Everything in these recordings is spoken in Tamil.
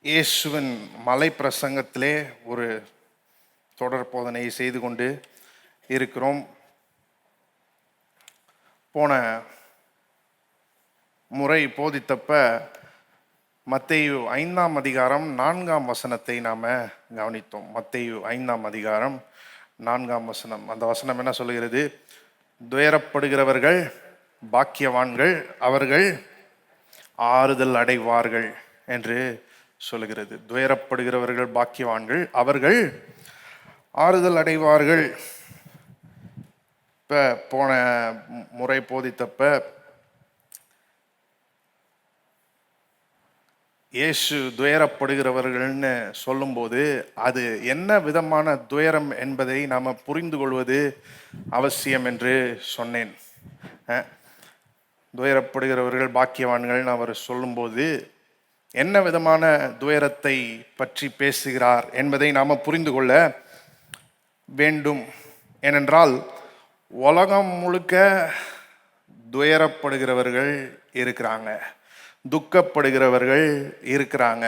இயேசுவின் மலை பிரசங்கத்திலே ஒரு தொடர் போதனையை செய்து கொண்டு இருக்கிறோம். போன முறை போதித்தப்ப மத்தேயு 5ஆம் அதிகாரம் 4ஆம் வசனத்தை நாம் கவனித்தோம். மத்தேயு 5ஆம் அதிகாரம் 4ஆம் வசனம். அந்த வசனம் என்ன சொல்லுகிறது? துயரப்படுகிறவர்கள் பாக்கியவான்கள், அவர்கள் ஆறுதல் அடைவார்கள் என்று சொல்லுகிறது. துயரப்படுகிறவர்கள் பாக்கியவான்கள், அவர்கள் ஆறுதல் அடைவார்கள். இப்போ போன முறை போதித்தப்ப இயேசு துயரப்படுகிறவர்கள்னு சொல்லும்போது அது என்ன விதமான துயரம் என்பதை நாம் புரிந்து கொள்வது அவசியம் என்று சொன்னேன். துயரப்படுகிறவர்கள் பாக்கியவான்கள்னு அவர் சொல்லும்போது என்ன விதமான துயரத்தை பற்றி பேசுகிறார் என்பதை நாம் புரிந்து கொள்ள வேண்டும். ஏனென்றால் உலகம் முழுக்க துயரப்படுகிறவர்கள் இருக்கிறாங்க, துக்கப்படுகிறவர்கள் இருக்கிறாங்க,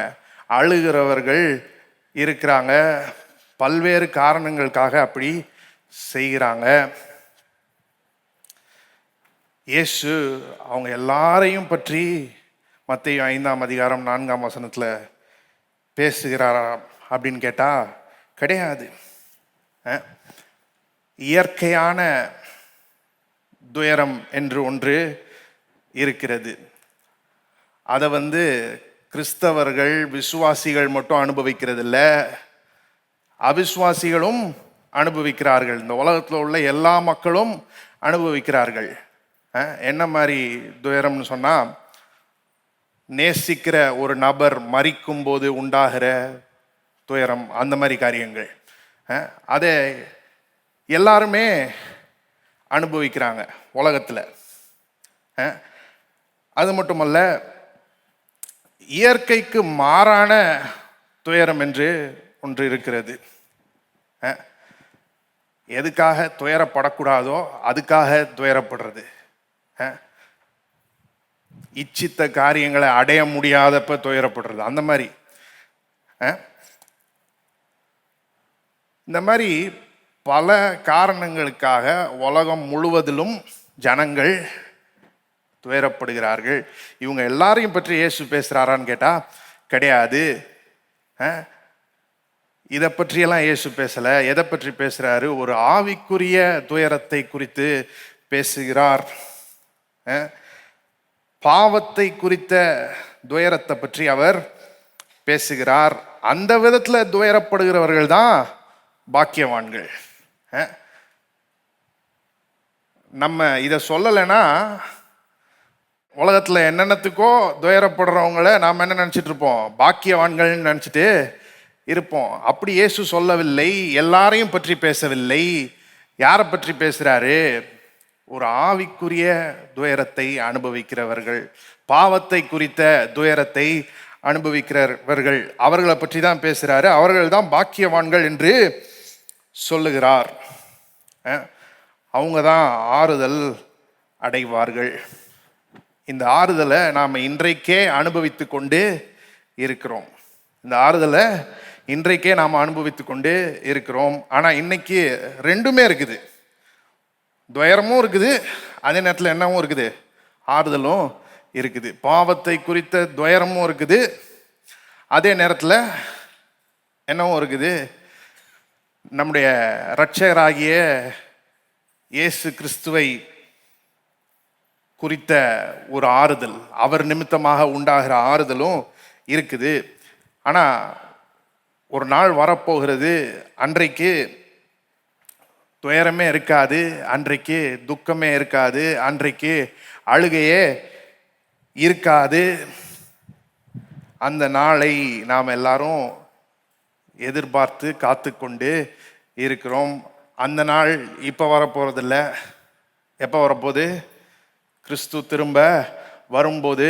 அழுகிறவர்கள் இருக்கிறாங்க, பல்வேறு காரணங்களுக்காக அப்படி செய்கிறாங்க. இயேசு அவங்க எல்லாரையும் பற்றி மத்தேயு 5ஆம் அதிகாரம் 4ஆம் வசனத்தில் பேசுகிறாரா அப்படின்னு கேட்டால் கிடையாது. இயற்கையான துயரம் என்று ஒன்று இருக்கிறது. அதை கிறிஸ்தவர்கள் விசுவாசிகள் மட்டும் அனுபவிக்கிறது இல்லை, அவிசுவாசிகளும் அனுபவிக்கிறார்கள். இந்த உலகத்தில் உள்ள எல்லா மக்களும் அனுபவிக்கிறார்கள். என்ன மாதிரி துயரம்னு சொன்னால், நேசிக்கிற ஒரு நபர் மரிக்கும் போது உண்டாகிற துயரம், அந்த மாதிரி காரியங்கள் அதை எல்லாருமே அனுபவிக்கிறாங்க உலகத்தில். அது மட்டுமல்ல, இயற்கைக்கு மாறான துயரம் என்று ஒன்று இருக்கிறது. எதுக்காக துயரப்படக்கூடாதோ அதுக்காக துயரப்படுறது. இச்சித்த காரியங்களை அடைய முடியாதப்ப துயரப்படுறது. அந்த மாதிரி இந்த மாதிரி பல காரணங்களுக்காக உலகம் முழுவதிலும் ஜனங்கள் துயரப்படுகிறார்கள். இவங்க எல்லாரையும் பற்றி இயேசு பேசுகிறாரான்னு கேட்டால் கிடையாது. இதை பற்றியெல்லாம் இயேசு பேசலை. எதை பற்றி பேசுகிறாரு? ஒரு ஆவிக்குரிய துயரத்தை குறித்து பேசுகிறார். பாவத்தை குறித்த துயரத்தை பற்றி அவர் பேசுகிறார். அந்த விதத்தில் துயரப்படுகிறவர்கள் தான் பாக்கியவான்கள். நம்ம இதை சொல்லலைன்னா உலகத்தில் என்னென்னத்துக்கோ துயரப்படுறவங்கள நாம் என்ன நினச்சிட்டு இருப்போம்? பாக்கியவான்கள்னு நினச்சிட்டு இருப்போம். அப்படி இயேசு சொல்லவில்லை, எல்லாரையும் பற்றி பேசவில்லை. யாரை பற்றி பேசுகிறாரு? ஒரு ஆவிக்குரிய துயரத்தை அனுபவிக்கிறவர்கள், பாவத்தை குறித்த துயரத்தை அனுபவிக்கிறவர்கள், அவர்களை பற்றி தான் பேசுகிறாரு. அவர்கள் தான் பாக்கியவான்கள் என்று சொல்லுகிறார். அவங்க தான் ஆறுதல் அடைவார்கள். இந்த ஆறுதலை நாம் இன்றைக்கே அனுபவித்து கொண்டு இருக்கிறோம். இந்த ஆறுதலை இன்றைக்கே நாம் அனுபவித்து கொண்டு இருக்கிறோம். ஆனால் இன்னைக்கு ரெண்டுமே இருக்குது. துயரமும் இருக்குது, அதே நேரத்தில் என்னவும் இருக்குது? ஆறுதலும் இருக்குது. பாவத்தை குறித்த துயரமும் இருக்குது, அதே நேரத்தில் என்னவும் இருக்குது? நம்முடைய இரட்சகராகிய இயேசு கிறிஸ்துவை குறித்த ஒரு ஆறுதல், அவர் நிமித்தமாக உண்டாகிற ஆறுதலும் இருக்குது. ஆனால் ஒரு நாள் வரப்போகிறது, அன்றைக்கு துயரமே இருக்காது, அன்றைக்கு துக்கமே இருக்காது, அன்றைக்கு அழுகையே இருக்காது. அந்த நாளை நாம் எல்லாரும் எதிர்பார்த்து காத்து கொண்டு இருக்கிறோம். அந்த நாள் இப்போ வரப்போறதில்ல. எப்போ வரப்போகுது? கிறிஸ்து திரும்ப வரும்போது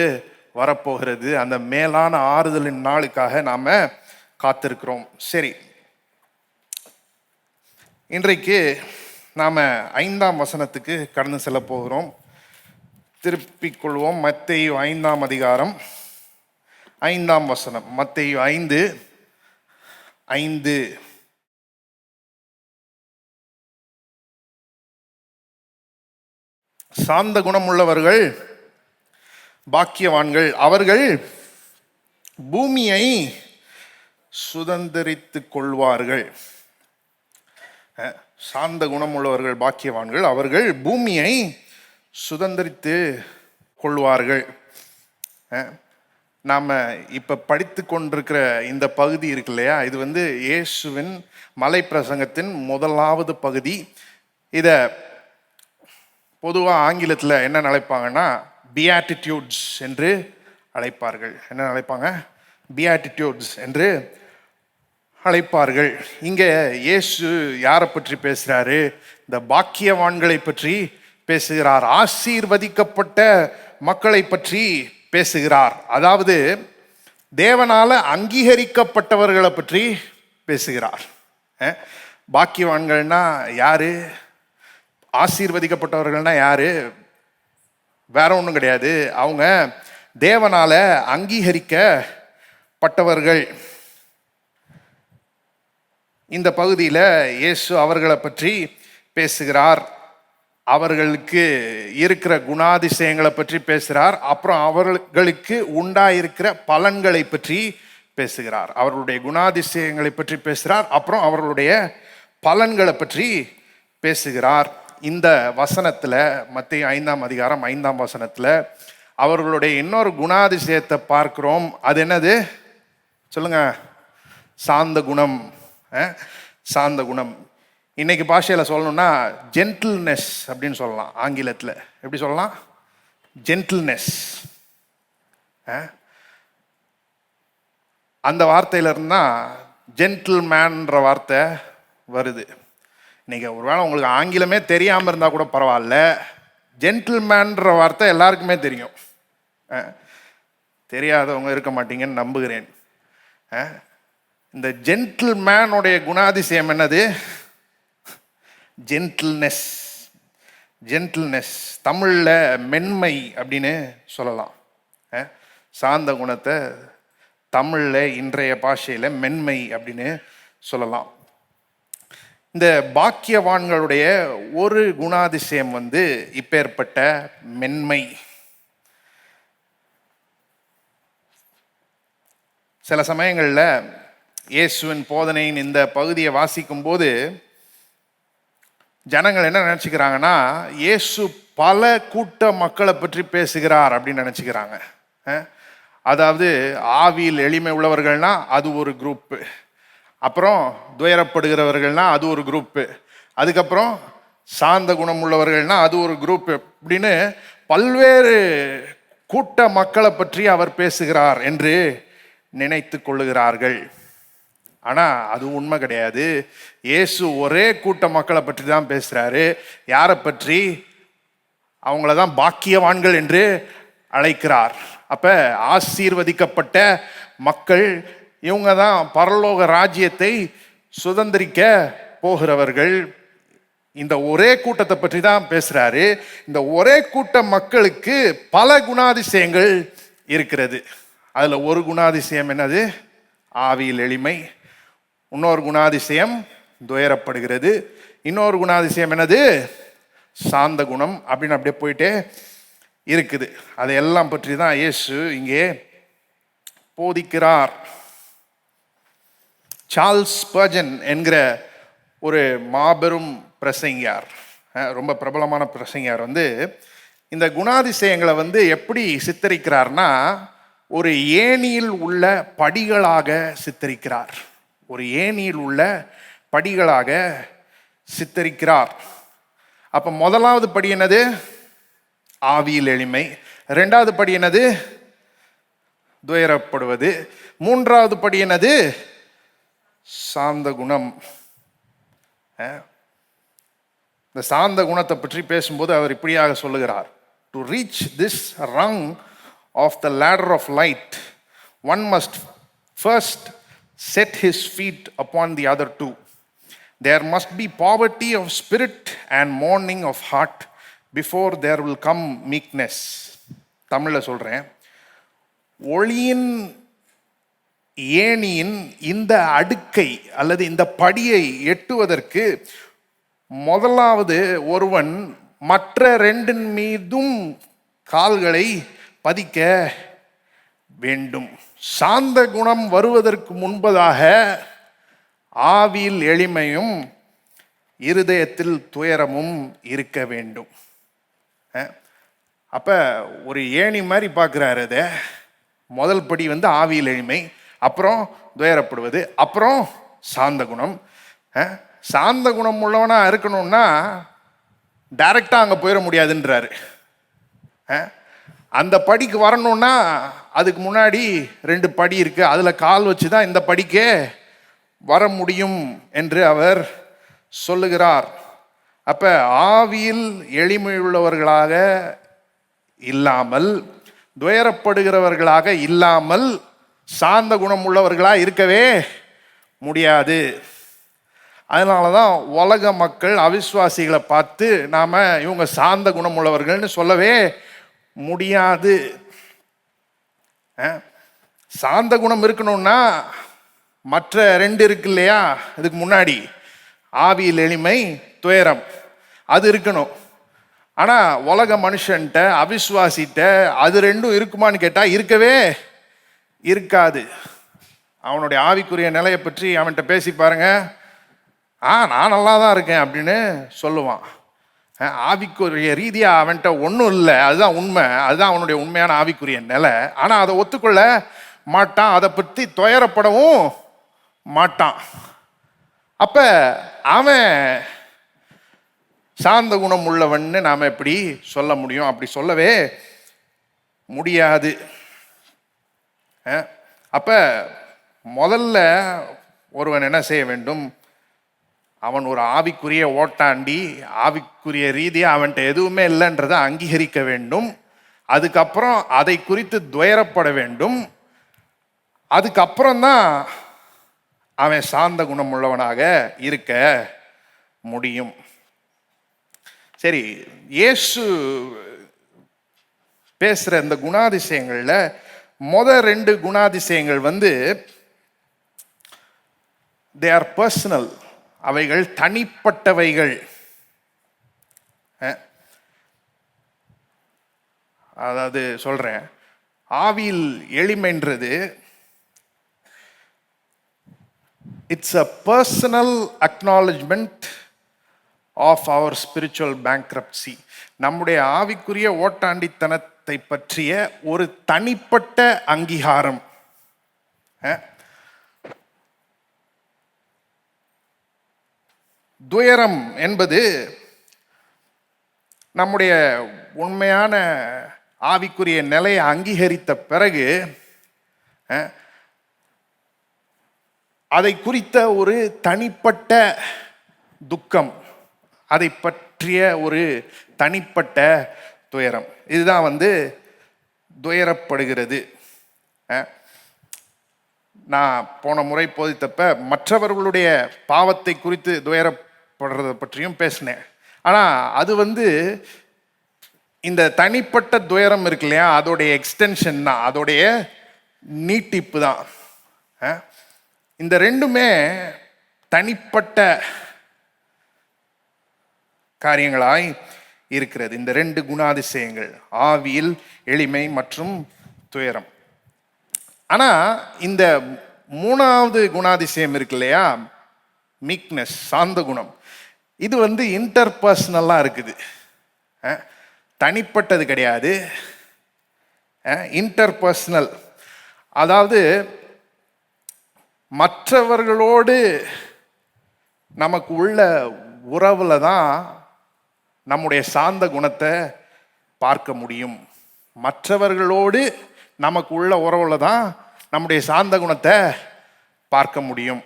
வரப்போகிறது. அந்த மேலான ஆறுதலின் நாளுக்காக நாம் காத்திருக்கிறோம். சரி, இன்றைக்கு நாம் 5ஆம் வசனத்துக்கு கடந்து செல்ல போகிறோம். திருப்பிக் கொள்வோம். மத்தேயு 5ஆம் அதிகாரம் 5ஆம் வசனம், மத்தேயு 5:5. சாந்த குணம் உள்ளவர்கள் பாக்கியவான்கள், அவர்கள் பூமியை சுதந்தரித்துக் கொள்வார்கள். சாந்த குணம் உள்ளவர்கள் பாக்கியவான்கள், அவர்கள் பூமியை சுதந்தரித்து கொள்வார்கள். நாம் இப்போ படித்து கொண்டிருக்கிற இந்த பகுதி இருக்கு இல்லையா, இது வந்து இயேசுவின் மலை பிரசங்கத்தின் முதலாவது பகுதி. இதை பொதுவாக ஆங்கிலத்தில் என்ன அழைப்பாங்கன்னா பியாட்டிடியூட்ஸ் என்று அழைப்பார்கள். என்ன அழைப்பாங்க? பியாட்டிடியூட்ஸ் என்று அழைப்பார்கள். இங்கே இயேசு யாரை பற்றி பேசுகிறாரு? இந்த பாக்கியவான்களை பற்றி பேசுகிறார். ஆசீர்வதிக்கப்பட்ட மக்களை பற்றி பேசுகிறார். அதாவது தேவனால அங்கீகரிக்கப்பட்டவர்களை பற்றி பேசுகிறார். பாக்கியவான்கள்னா யாரு? ஆசீர்வதிக்கப்பட்டவர்கள்னா யாரு? வேற ஒன்றும் கிடையாது, அவங்க தேவனால அங்கீகரிக்கப்பட்டவர்கள். இந்த பகுதியில் இயேசு அவர்களை பற்றி பேசுகிறார். அவர்களுக்கு இருக்கிற குணாதிசயங்களை பற்றி பேசுகிறார். அப்புறம் அவர்களுக்கு உண்டாயிருக்கிற பலன்களை பற்றி பேசுகிறார். அவர்களுடைய குணாதிசயங்களை பற்றி பேசுகிறார், அப்புறம் அவர்களுடைய பலன்களை பற்றி பேசுகிறார். இந்த வசனத்தில், மத்தேயு 5ஆம் அதிகாரம் 5ஆம் வசனத்தில் அவர்களுடைய இன்னொரு குணாதிசயத்தை பார்க்கிறோம். அது என்னது சொல்லுங்க? சாந்த குணம். சாந்த குணம். இன்னைக்கு பாஷையில் சொல்லணும்னா ஜென்டில்னஸ் அப்படின்னு சொல்லலாம். ஆங்கிலத்தில் எப்படி சொல்லலாம்? ஜென்டில்னஸ். அந்த வார்த்தையில இருந்தா ஜென்டில்மேன்ற வார்த்தை வருது. இன்னைக்கு ஒருவேளை உங்களுக்கு ஆங்கிலமே தெரியாமல் இருந்தால் கூட பரவாயில்ல, ஜென்டில்மேன்ற வார்த்தை எல்லாருக்குமே தெரியும். தெரியாதவங்க இருக்க மாட்டீங்கன்னு நம்புகிறேன். இந்த ஜென்டில்மேனுடைய குணாதிசயம் என்னது? ஜென்டில்னஸ். ஜென்டில்னஸ் தமிழில் மென்மை அப்படின்னு சொல்லலாம். சாந்த குணத்தை தமிழில் இன்றைய பாஷையில் மென்மை அப்படின்னு சொல்லலாம். இந்த பாக்கியவான்களுடைய ஒரு குணாதிசயம் வந்து இப்பேற்பட்ட மென்மை. சில சமயங்களில் இயேசுவின் போதனையின் இந்த பகுதியை வாசிக்கும் போது ஜனங்கள் என்ன நினச்சிக்கிறாங்கன்னா, இயேசு பல கூட்ட மக்களை பற்றி பேசுகிறார் அப்படின்னு நினச்சிக்கிறாங்க. அதாவது ஆவியில் எளிமை உள்ளவர்கள்னா அது ஒரு குரூப்பு, அப்புறம் துயரப்படுகிறவர்கள்னா அது ஒரு குரூப்பு, அதுக்கப்புறம் சாந்த குணம் உள்ளவர்கள்னா அது ஒரு குரூப்பு, அப்படின்னு பல்வேறு கூட்ட மக்களை பற்றி அவர் பேசுகிறார் என்று நினைத்து கொள்ளுகிறார்கள். ஆனால் அது உண்மை கிடையாது. இயேசு ஒரே கூட்ட மக்களை பற்றி தான் பேசுகிறாரு. யாரை பற்றி? அவங்கள தான் பாக்கியவான்கள் என்று அழைக்கிறார். அப்போ ஆசீர்வதிக்கப்பட்ட மக்கள் இவங்க தான் பரலோக ராஜ்யத்தை சுதந்திரிக்க போகிறவர்கள். இந்த ஒரே கூட்டத்தை பற்றி தான் பேசுகிறாரு. இந்த ஒரே கூட்ட மக்களுக்கு பல குணாதிசயங்கள் இருக்கிறது. அதில் ஒரு குணாதிசயம் என்னது? ஆவியில் எளிமை. இன்னொரு குணாதிசயம் துயரப்படுகிறது. இன்னொரு குணாதிசயம் என்னது? சாந்த குணம். அப்படின்னு அப்படியே போயிட்டே இருக்குது. அதையெல்லாம் பற்றி தான் இயேசு இங்கே போதிக்கிறார். சார்ல்ஸ் ஸ்பர்ஜன் என்கிற ஒரு மாபெரும் பிரசங்கியார், ரொம்ப பிரபலமான பிரசங்கியார் வந்து இந்த குணாதிசயங்களை வந்து எப்படி சித்தரிக்கிறார்னா, ஒரு ஏணியில் உள்ள படிகளாக சித்தரிக்கிறார். ஒரு ஏணியில் உள்ள படிகளாக சித்தரிக்கிறார். அப்ப முதலாவது படி என்னது? ஆவியில் எளிமை. இரண்டாவது படி என்னது? துயரப்படுவது. மூன்றாவது படி என்னது? சாந்த குணம். இந்த சாந்த குணத்தை பற்றி பேசும்போது அவர் இப்படியாக சொல்லுகிறார்: to reach this Rang of the ladder of light, one must first set his feet upon the other two. There must be poverty of spirit and mourning of heart before there will come meekness. தமிழில் சொல்கிறேன். ஒளியின் ஏணியின் இந்த அடுக்கை அல்லது இந்த படியை எட்டுவதற்கு முதலாவது ஒருவன் மற்ற ரெண்டின் மீதும் கால்களை பதிக்க வேண்டும். சாந்த குணம் வருவதற்கு முன்பதாக ஆவியில் எளிமையும் இருதயத்தில் துயரமும் இருக்க வேண்டும். அப்ப ஒரு ஏணி மாதிரி பார்க்குறாரு. அதை முதல் படி வந்து ஆவியில் எளிமை, அப்புறம் துயரப்படுவது, அப்புறம் சாந்த குணம். சாந்த குணம் உள்ளவனா இருக்கணும்னா டைரக்டா அங்கே போயிட முடியாதுன்றாரு. அந்த படிக்கு வரணும்னா அதுக்கு முன்னாடி 2 படி இருக்கு, அதுல கால் வச்சு தான் இந்த படிக்கே வர முடியும் என்று அவர் சொல்லுகிறார். அப்ப ஆவியில் எளிமையுள்ளவர்களாக இல்லாமல், துயரப்படுகிறவர்களாக இல்லாமல், சாந்த குணம் உள்ளவர்களாக இருக்கவே முடியாது. அதனால தான் உலக மக்கள் அவிசுவாசிகளை பார்த்து நாம இவங்க சாந்த குணம் உள்ளவர்கள்னு சொல்லவே முடியாது. சாந்த குணம் இருக்கணும்னா மற்ற 2 இருக்கு இல்லையா, இதுக்கு முன்னாடி ஆவியில் எளிமை, துயரம், அது இருக்கணும். ஆனா உலக மனுஷன்ட்ட அவிசுவாசிட்ட அது 2 இருக்குமான்னு கேட்டா இருக்கவே இருக்காது. அவனுடைய ஆவிக்குரிய நிலையை பற்றி அவன்கிட்ட பேசி பாருங்க, நான் நல்லா தான் இருக்கேன் அப்படின்னு சொல்லுவான். ஆவிக்குரிய ரீதியாக அவன்கிட்ட ஒன்றும் இல்லை, அதுதான் உண்மை, அதுதான் அவனுடைய உண்மையான ஆவிக்குரிய நிலை. ஆனால் அதை ஒத்துக்கொள்ள மாட்டான், அதை பற்றி துயரப்படவும் மாட்டான். அப்ப அவன் சாந்த குணம் உள்ளவன்னு நாம் எப்படி சொல்ல முடியும்? அப்படி சொல்லவே முடியாது. அப்ப முதல்ல ஒருவன் என்ன செய்ய வேண்டும்? அவன் ஒரு ஆவிக்குரிய ஓட்டாண்டி, ஆவிக்குரிய ரீதியாக அவன்கிட்ட எதுவுமே இல்லைன்றதை அங்கீகரிக்க வேண்டும். அதுக்கப்புறம் அதை குறித்து துயரப்பட வேண்டும். அதுக்கப்புறம்தான் அவன் சாந்த குணம் உள்ளவனாக இருக்க முடியும். சரி, இயேசு பேசுகிற இந்த குணாதிசயங்களில் முதல் 2 குணாதிசயங்கள் வந்து தே ஆர் பர்சனல், அவைகள் தனிப்பட்டவைகள். அதாவது சொல்றேன், ஆவியில் எளிமைன்றது it's a personal acknowledgement of our spiritual bankruptcy. நம்முடைய ஆவிக்குரிய ஓட்டாண்டித்தனத்தை பற்றிய ஒரு தனிப்பட்ட அங்கீகாரம். துயரம் என்பது நம்முடைய உண்மையான ஆவிக்குரிய நிலையை அங்கீகரித்த பிறகு அதை குறித்த ஒரு தனிப்பட்ட துக்கம், அதை பற்றிய ஒரு தனிப்பட்ட துயரம், இதுதான் வந்து துயரப்படுகிறது. நான் போன முறை போதித்தப்ப மற்றவர்களுடைய பாவத்தை குறித்து துயரப்படுறதை பற்றியும் பேசினேன். ஆனால் அது வந்து இந்த தனிப்பட்ட துயரம் இருக்கு இல்லையா, அதோடைய எக்ஸ்டென்ஷன் தான், அதோடைய நீட்டிப்பு தான். இந்த 2மே தனிப்பட்ட காரியங்களாய் இருக்கிறது. இந்த 2 குணாதிசயங்கள், ஆவியில் எளிமை மற்றும் துயரம். ஆனா இந்த 3வது குணாதிசயம் இருக்கு இல்லையா, மீக்னஸ், சாந்த குணம், இது வந்து இன்டர்பர்சனலா இருக்குது, தனிப்பட்டது கிடையாது, இன்டர்பர்சனல். அதாவது மற்றவர்களோடு நமக்கு உள்ள உறவுல தான் நம்முடைய சாந்த குணத்தை பார்க்க முடியும். மற்றவர்களோடு நமக்கு உள்ள உறவுல தான் நம்முடைய சாந்த குணத்தை பார்க்க முடியும்.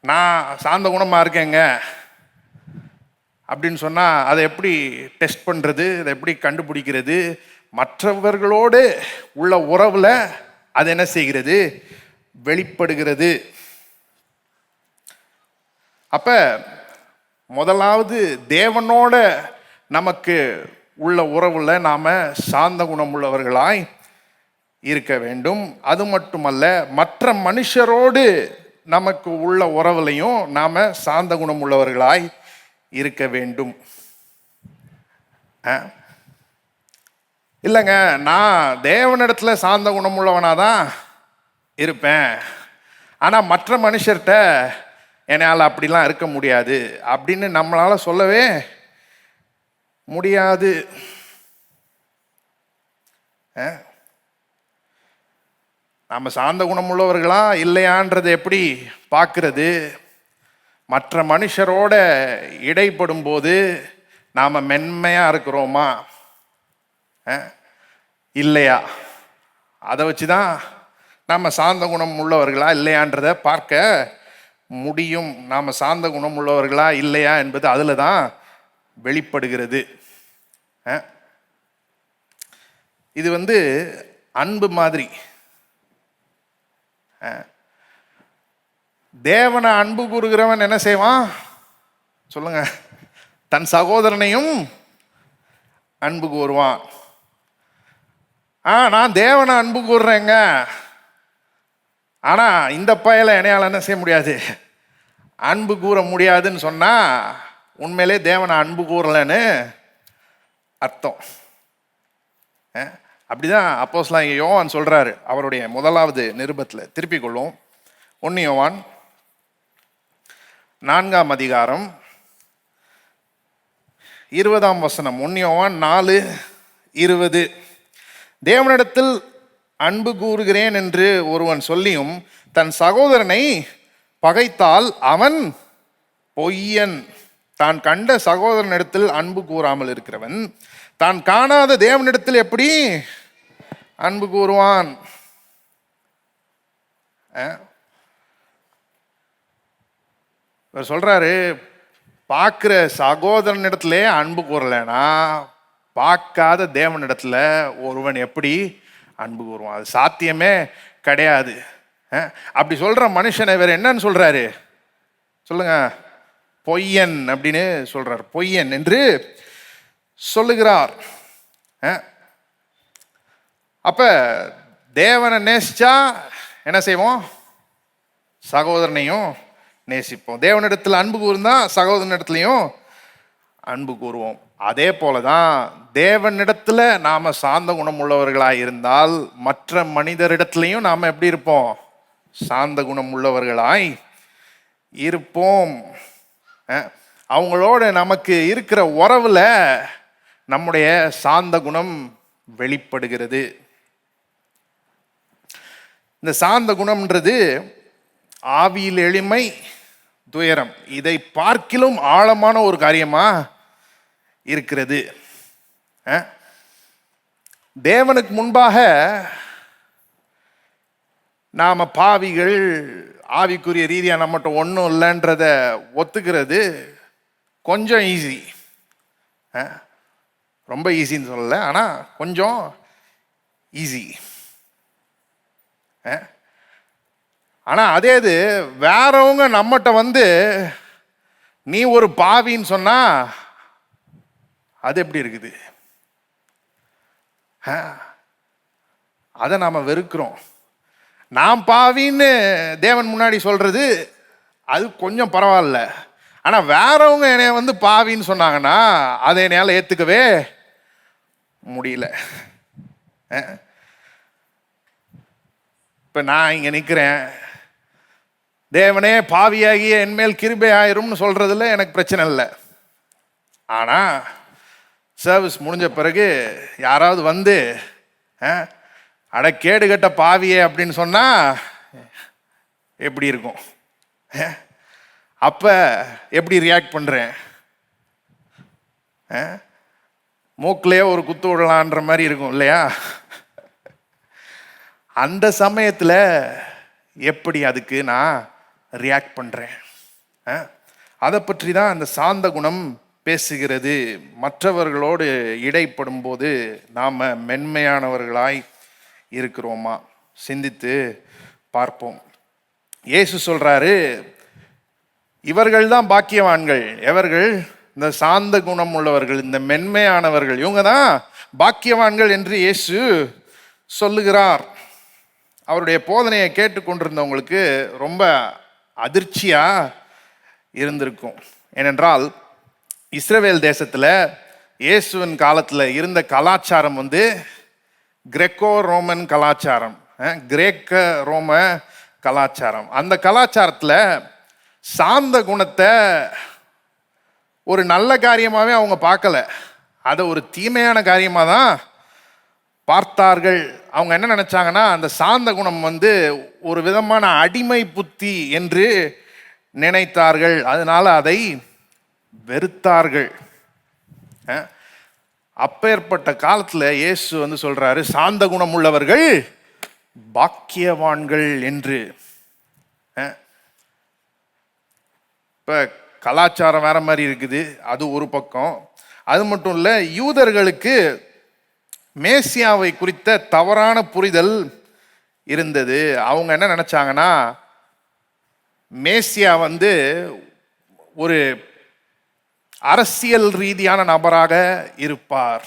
நான் சாந்த குணமா இருக்கேங்க அப்படின்னு சொன்னா அதை எப்படி டெஸ்ட் பண்றது, அதை எப்படி கண்டுபிடிக்கிறது? மற்றவர்களோடு உள்ள உறவுல அது என்ன செய்கிறது? வெளிப்படுகிறது. அப்ப முதலாவது தேவனோட நமக்கு உள்ள உறவுல நாம சாந்த குணம் உள்ளவர்களாய் இருக்க வேண்டும். அது மட்டுமல்ல, மற்ற மனுஷரோடு நமக்கு உள்ள உறவுலையும் நாம சாந்த குணம் உள்ளவர்களாய் இருக்க வேண்டும். இல்லைங்க, நான் தேவனிடத்துல சாந்த குணம் உள்ளவனாதான் இருப்பேன், ஆனா மற்ற மனுஷர்கிட்ட என்னால் அப்படிலாம் இருக்க முடியாது அப்படின்னு நம்மளால சொல்லவே முடியாது. நம்ம சாந்த குணம் உள்ளவர்களா இல்லையான்றது எப்படி பார்க்கறது? மற்ற மனுஷரோட இடைப்படும் போது நாம் மென்மையாக இருக்கிறோமா இல்லையா, அதை வச்சு தான் நம்ம சாந்த குணம் உள்ளவர்களா இல்லையான்றதை பார்க்க முடியும். நாம் சாந்த குணம் உள்ளவர்களா இல்லையா என்பது அதில் தான் வெளிப்படுகிறது. இது அன்பு மாதிரி. தேவனை அன்பு கூறுகிறவன் என்ன செய்வான் சொல்லுங்க? தன் சகோதரனையும் அன்பு கூறுவான். நான் தேவனை அன்பு கூறுறேங்க, ஆனா இந்த பயல என்னையால என்ன செய்ய முடியாது, அன்பு கூற முடியாதுன்னு சொன்னா உண்மையிலே தேவனை அன்பு கூறலன்னு அர்த்தம். அப்படிதான் அப்போஸ்தலன் யோவான் சொல்றாரு அவருடைய முதலாவது நிருபத்தில். திருப்பிக் கொள்ளும் 1 யோவான் 4ஆம் அதிகாரம் 20ஆம் வசனம். 1 யோவான் 4:20. தேவனிடத்தில் அன்பு கூறுகிறேன் என்று ஒருவன் சொல்லியும் தன் சகோதரனை பகைத்தால் அவன் பொய்யன். தான் கண்ட சகோதரனிடத்தில் அன்பு கூறாமல் இருக்கிறவன் தான் காணாத தேவனிடத்தில் எப்படி அன்பு கூறுவான்? சொல்றாரு, பார்க்கிற சகோதரனிடத்திலே அன்பு கூறலைன்னா பார்க்காத தேவனிடத்துல ஒருவன் எப்படி அன்பு கூறுவான்? அது சாத்தியமே கிடையாது. அப்படி சொல்ற மனுஷனை வேற என்னன்னு சொல்றாரு சொல்லுங்க? பொய்யன் அப்படின்னு சொல்றார். பொய்யன் என்று சொல்லுகிறார். அப்ப தேவனை நேசிச்சா என்ன செய்வோம்? சகோதரனையும் நேசிப்போம். தேவனிடத்தில் அன்பு கூர்ந்தா சகோதரனிடத்துலையும் அன்பு கூறுவோம். அதே போலதான் தேவனிடத்துல நாம சாந்த குணம் உள்ளவர்களாய் இருந்தால் மற்ற மனிதரிடத்திலையும் நாம எப்படி இருப்போம்? சாந்த குணம் உள்ளவர்களாய் இருப்போம். அவங்களோட நமக்கு இருக்கிற உறவுல நம்முடைய சாந்த குணம் வெளிப்படுகிறது. இந்த சாந்த குணம்ன்றது ஆவியில் எளிமை, துயரம், இதை பார்க்கிலும் ஆழமான ஒரு காரியமா இருக்கிறது. தேவனுக்கு முன்பாக நாம பாவிகள், ஆவிக்குரிய ரீதியா நம்மகிட்ட ஒன்றும் இல்லைன்றத ஒத்துக்கிறது கொஞ்சம் ஈஸி. ரொம்ப ஈஸின்னு சொல்லலை, ஆனால் கொஞ்சம் ஈஸி. ஆனால் அதே இது வேறவங்க நம்மகிட்ட நீ ஒரு பாவின்னு சொன்னா அது எப்படி இருக்குது? அதை நாம் வெறுக்கிறோம். நான் பாவின்னு தேவன் முன்னாடி சொல்றது அது கொஞ்சம் பரவாயில்ல. ஆனால் வேறவங்க என்னைய பாவின்னு சொன்னாங்கன்னா அதை என்னால் ஏற்றுக்கவே முடியல. இப்போ நான் இங்கே நிற்கிறேன், தேவனே பாவியாகிய என்மேல் கிருபை ஆயிரும்னு சொல்றதுல எனக்கு பிரச்சனை இல்லை. ஆனால் சர்வீஸ் முடிஞ்ச பிறகு யாராவது அட கேடு கட்ட பாவியே அப்படின்னு சொன்னா எப்படி இருக்கும்? அப்ப எப்படி ரியாக்ட் பண்றேன்? மூக்கிலேயே ஒரு குத்து விடலான்ற மாதிரி இருக்கும் இல்லையா? அந்த சமயத்துல எப்படி அதுக்கு நான் ரியாக்ட் பண்றேன்? அதை பற்றி தான் அந்த சாந்த குணம் பேசுகிறது. மற்றவர்களோடு இடைப்படும் போது நாம மென்மையானவர்களாய் இருக்கிறோமா? சிந்தித்து பார்ப்போம். இயேசு சொல்றாரு, இவர்கள் தான் பாக்கியவான்கள். எவர்கள்? இந்த சாந்த குணம் உள்ளவர்கள், இந்த மென்மையானவர்கள், இவங்க தான் பாக்கியவான்கள் என்று இயேசு சொல்லுகிறார். அவருடைய போதனையை கேட்டுக்கொண்டிருந்தவங்களுக்கு ரொம்ப அதிர்ச்சியாக இருந்திருக்கும். ஏனென்றால் இஸ்ரவேல் தேசத்தில் இயேசுவின் காலத்தில் இருந்த கலாச்சாரம் கிரெக்கோ ரோமன் கலாச்சாரம், கிரேக்க ரோம கலாச்சாரம். அந்த கலாச்சாரத்தில் சாந்த குணத்தை ஒரு நல்ல காரியமாகவே அவங்க பார்க்கல, அதை ஒரு தீமையான காரியமாக தான் பார்த்தார்கள். அவங்க என்ன நினைச்சாங்கன்னா, அந்த சாந்த குணம் ஒரு விதமான அடிமை புத்தி என்று நினைத்தார்கள். அதனால அதை வெறுத்தார்கள். அப்பேற்பட்ட காலத்தில் இயேசு சொல்றாரு, சாந்த குணம் உள்ளவர்கள் பாக்கியவான்கள் என்று. இப்போ கலாச்சாரம் வேற மாதிரி இருக்குது, அது ஒரு பக்கம். அது மட்டும் இல்லை, யூதர்களுக்கு மேசியாவை குறித்த தவறான புரிதல் இருந்தது. அவங்க என்ன நினைச்சாங்கன்னா, மேசியா ஒரு அரசியல் ரீதியான நபராக இருப்பார்,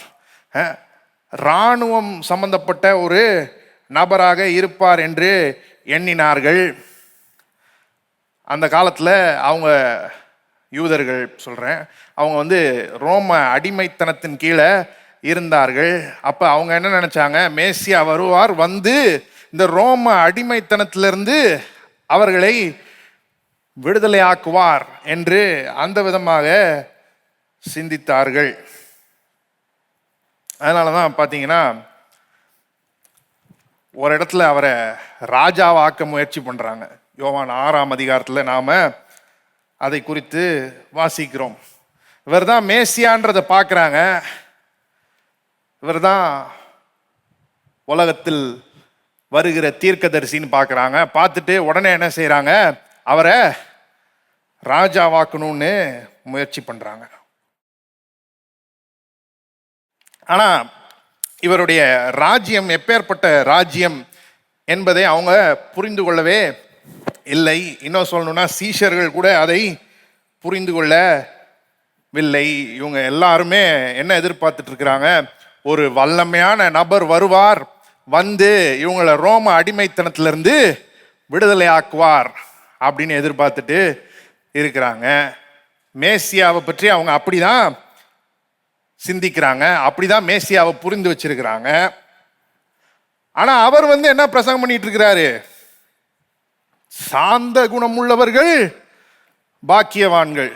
இராணுவம் சம்பந்தப்பட்ட ஒரு நபராக இருப்பார் என்று எண்ணினார்கள். அந்த காலத்தில் அவங்க யூதர்கள் சொல்கிறேன், அவங்க ரோம அடிமைத்தனத்தின் கீழே இருந்தார்கள். அப்போ அவங்க என்ன நினச்சாங்க, மேசியா வருவார், இந்த ரோம அடிமைத்தனத்திலிருந்து அவர்களை விடுதலையாக்குவார் என்று அந்த விதமாக சிந்தித்தார்கள். அதனால தான் பார்த்தீங்கன்னா, ஒரு இடத்துல அவரை ராஜாவாக்க முயற்சி பண்ணுறாங்க. யோவான் 6ஆம் அதிகாரத்தில் நாம் அதை குறித்து வாசிக்கிறோம். இவர் தான் மேசியான்றதை பார்க்குறாங்க, இவர் தான் உலகத்தில் வருகிற தீர்க்கதரிசின்னு பார்க்குறாங்க. பார்த்துட்டு உடனே என்ன செய்கிறாங்க, அவரை ராஜாவாக்கணும்னு முயற்சி பண்ணுறாங்க. ஆனால் இவருடைய ராஜ்யம் எப்பேற்பட்ட ராஜ்யம் என்பதை அவங்க புரிந்து கொள்ளவே இல்லை. இன்னும் சொல்லணும்னா, சீஷர்கள் கூட அதை புரிந்து கொள்ளவில்லை. இவங்க எல்லாருமே என்ன எதிர்பார்த்துட்டு இருக்கிறாங்க, ஒரு வல்லமையான நபர் வருவார், இவங்களை ரோம அடிமைத்தனத்திலிருந்து விடுதலை ஆக்குவார் அப்படின்னு எதிர்பார்த்துட்டு இருக்கிறாங்க. மேசியாவை பற்றி அவங்க அப்படிதான் சிந்திக்கிறாங்க, அப்படிதான் மேசியாவை புரிந்து வச்சிருக்கிறாங்க. ஆனா அவர் என்ன பிரசங்கம் பண்ணிட்டு இருக்கிறாரு, சாந்த குணமுள்ளவர்கள் பாக்கியவான்கள்,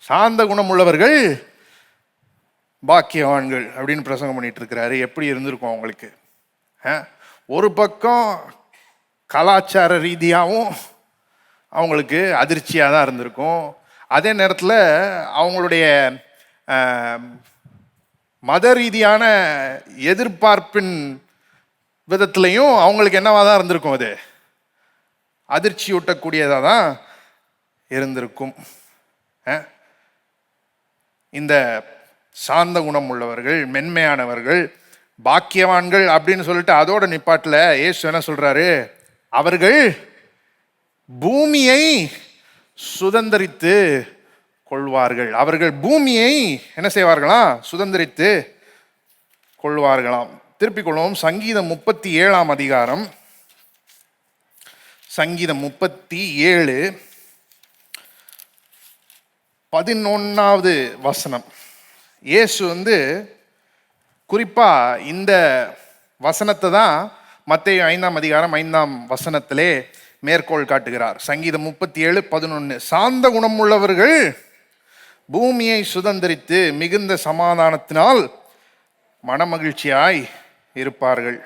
சாந்த குணமுள்ளவர்கள் பாக்கியவான்கள் அப்படின்னு பிரசங்கம் பண்ணிட்டு இருக்கிறாரு. எப்படி இருந்திருக்கும் அவங்களுக்கு? ஒரு பக்கம் கலாச்சார ரீதியாகவும் அவங்களுக்கு அதிர்ச்சியாக தான் இருந்திருக்கும். அதே நேரத்தில் அவங்களுடைய மத ரீதியான எதிர்பார்ப்பின் விதத்திலையும் அவங்களுக்கு என்னவாக தான் இருந்திருக்கும், அது அதிர்ச்சியூட்டக்கூடியதாக தான் இருந்திருக்கும். இந்த சாந்த குணம் உள்ளவர்கள், மென்மையானவர்கள், பாக்கியவான்கள் அப்படின்னு சொல்லிட்டு அதோட நிப்பாட்டில் இயேசு என்ன சொல்றாரு, அவர்கள் பூமியை சுதந்தரித்து கொள்வார்கள். அவர்கள் பூமியை என்ன செய்வார்களாம், சுதந்தரித்து கொள்வார்களாம். திருப்பிக் கொள்வோம், சங்கீதம் 37ஆம் அதிகாரம், சங்கீதம் 37 11வது வசனம். இயேசு குறிப்பா இந்த வசனத்தை தான் மத்தேயு 5ஆம் அதிகாரம் 5ஆம் வசனத்திலே மேற்கோள் காட்டுகிறார். சங்கீதம் 37:11, சாந்த குணம் உள்ளவர்கள் பூமியை சுதந்தரித்து மிகுந்த சமாதானத்தினால் மனமகிழ்ச்சியாய் இருப்பார்கள்.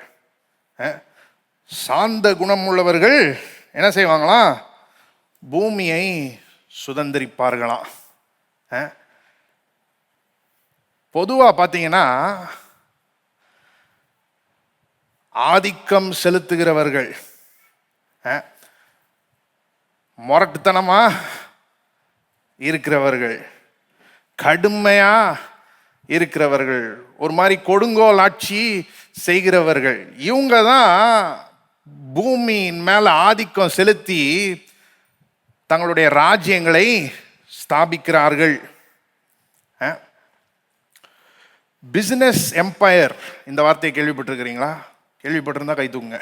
சாந்த குணம் உள்ளவர்கள் என்ன செய்வாங்களாம், பூமியை சுதந்திரிப்பார்களாம். பொதுவாக பார்த்தீங்கன்னா, ஆதிக்கம் செலுத்துகிறவர்கள், முரட்டுத்தனமா இருக்கிறவர்கள், கடுமையா இருக்கிறவர்கள், ஒரு மாதிரி கொடுங்கோல் ஆட்சி செய்கிறவர்கள், இவங்க தான் பூமியின் மேல ஆதிக்கம் செலுத்தி தங்களுடைய ராஜ்யங்களை ஸ்தாபிக்கிறார்கள். பிசினஸ் எம்பையர், இந்த வார்த்தையை கேள்விப்பட்டிருக்கிறீங்களா? கேள்விப்பட்டிருந்தா கை தூக்குங்க.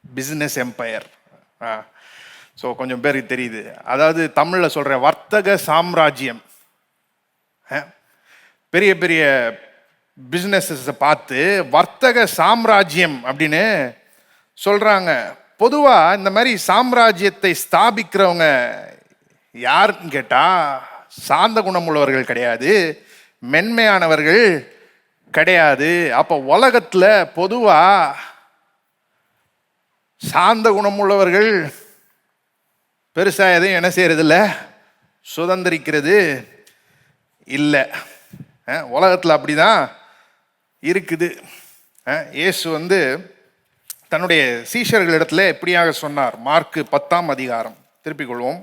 Business empire. ஸோ கொஞ்சம் பேருக்கு தெரியுது. அதாவது தமிழில் சொல்கிற வர்த்தக சாம்ராஜ்யம். பெரிய பெரிய பிஸ்னஸஸை பார்த்து வர்த்தக சாம்ராஜ்யம் அப்படின்னு சொல்கிறாங்க. பொதுவாக இந்த மாதிரி சாம்ராஜ்யத்தை ஸ்தாபிக்கிறவங்க யாருன்னு கேட்டால் சாந்த குணம் உள்ளவர்கள் கிடையாது, மென்மையானவர்கள் கிடையாது. அப்போ உலகத்தில் பொதுவாக சாந்த குணம் உள்ளவர்கள் பெருசாக எதையும் என்ன செய்யறதில்ல, சுதந்திரிக்கிறது இல்லை. உலகத்தில் அப்படிதான் இருக்குது. இயேசு தன்னுடைய சீஷர்களிடத்துல எப்படியாக சொன்னார். மார்க்கு 10ஆம் அதிகாரம் திருப்பிக் கொள்வோம்.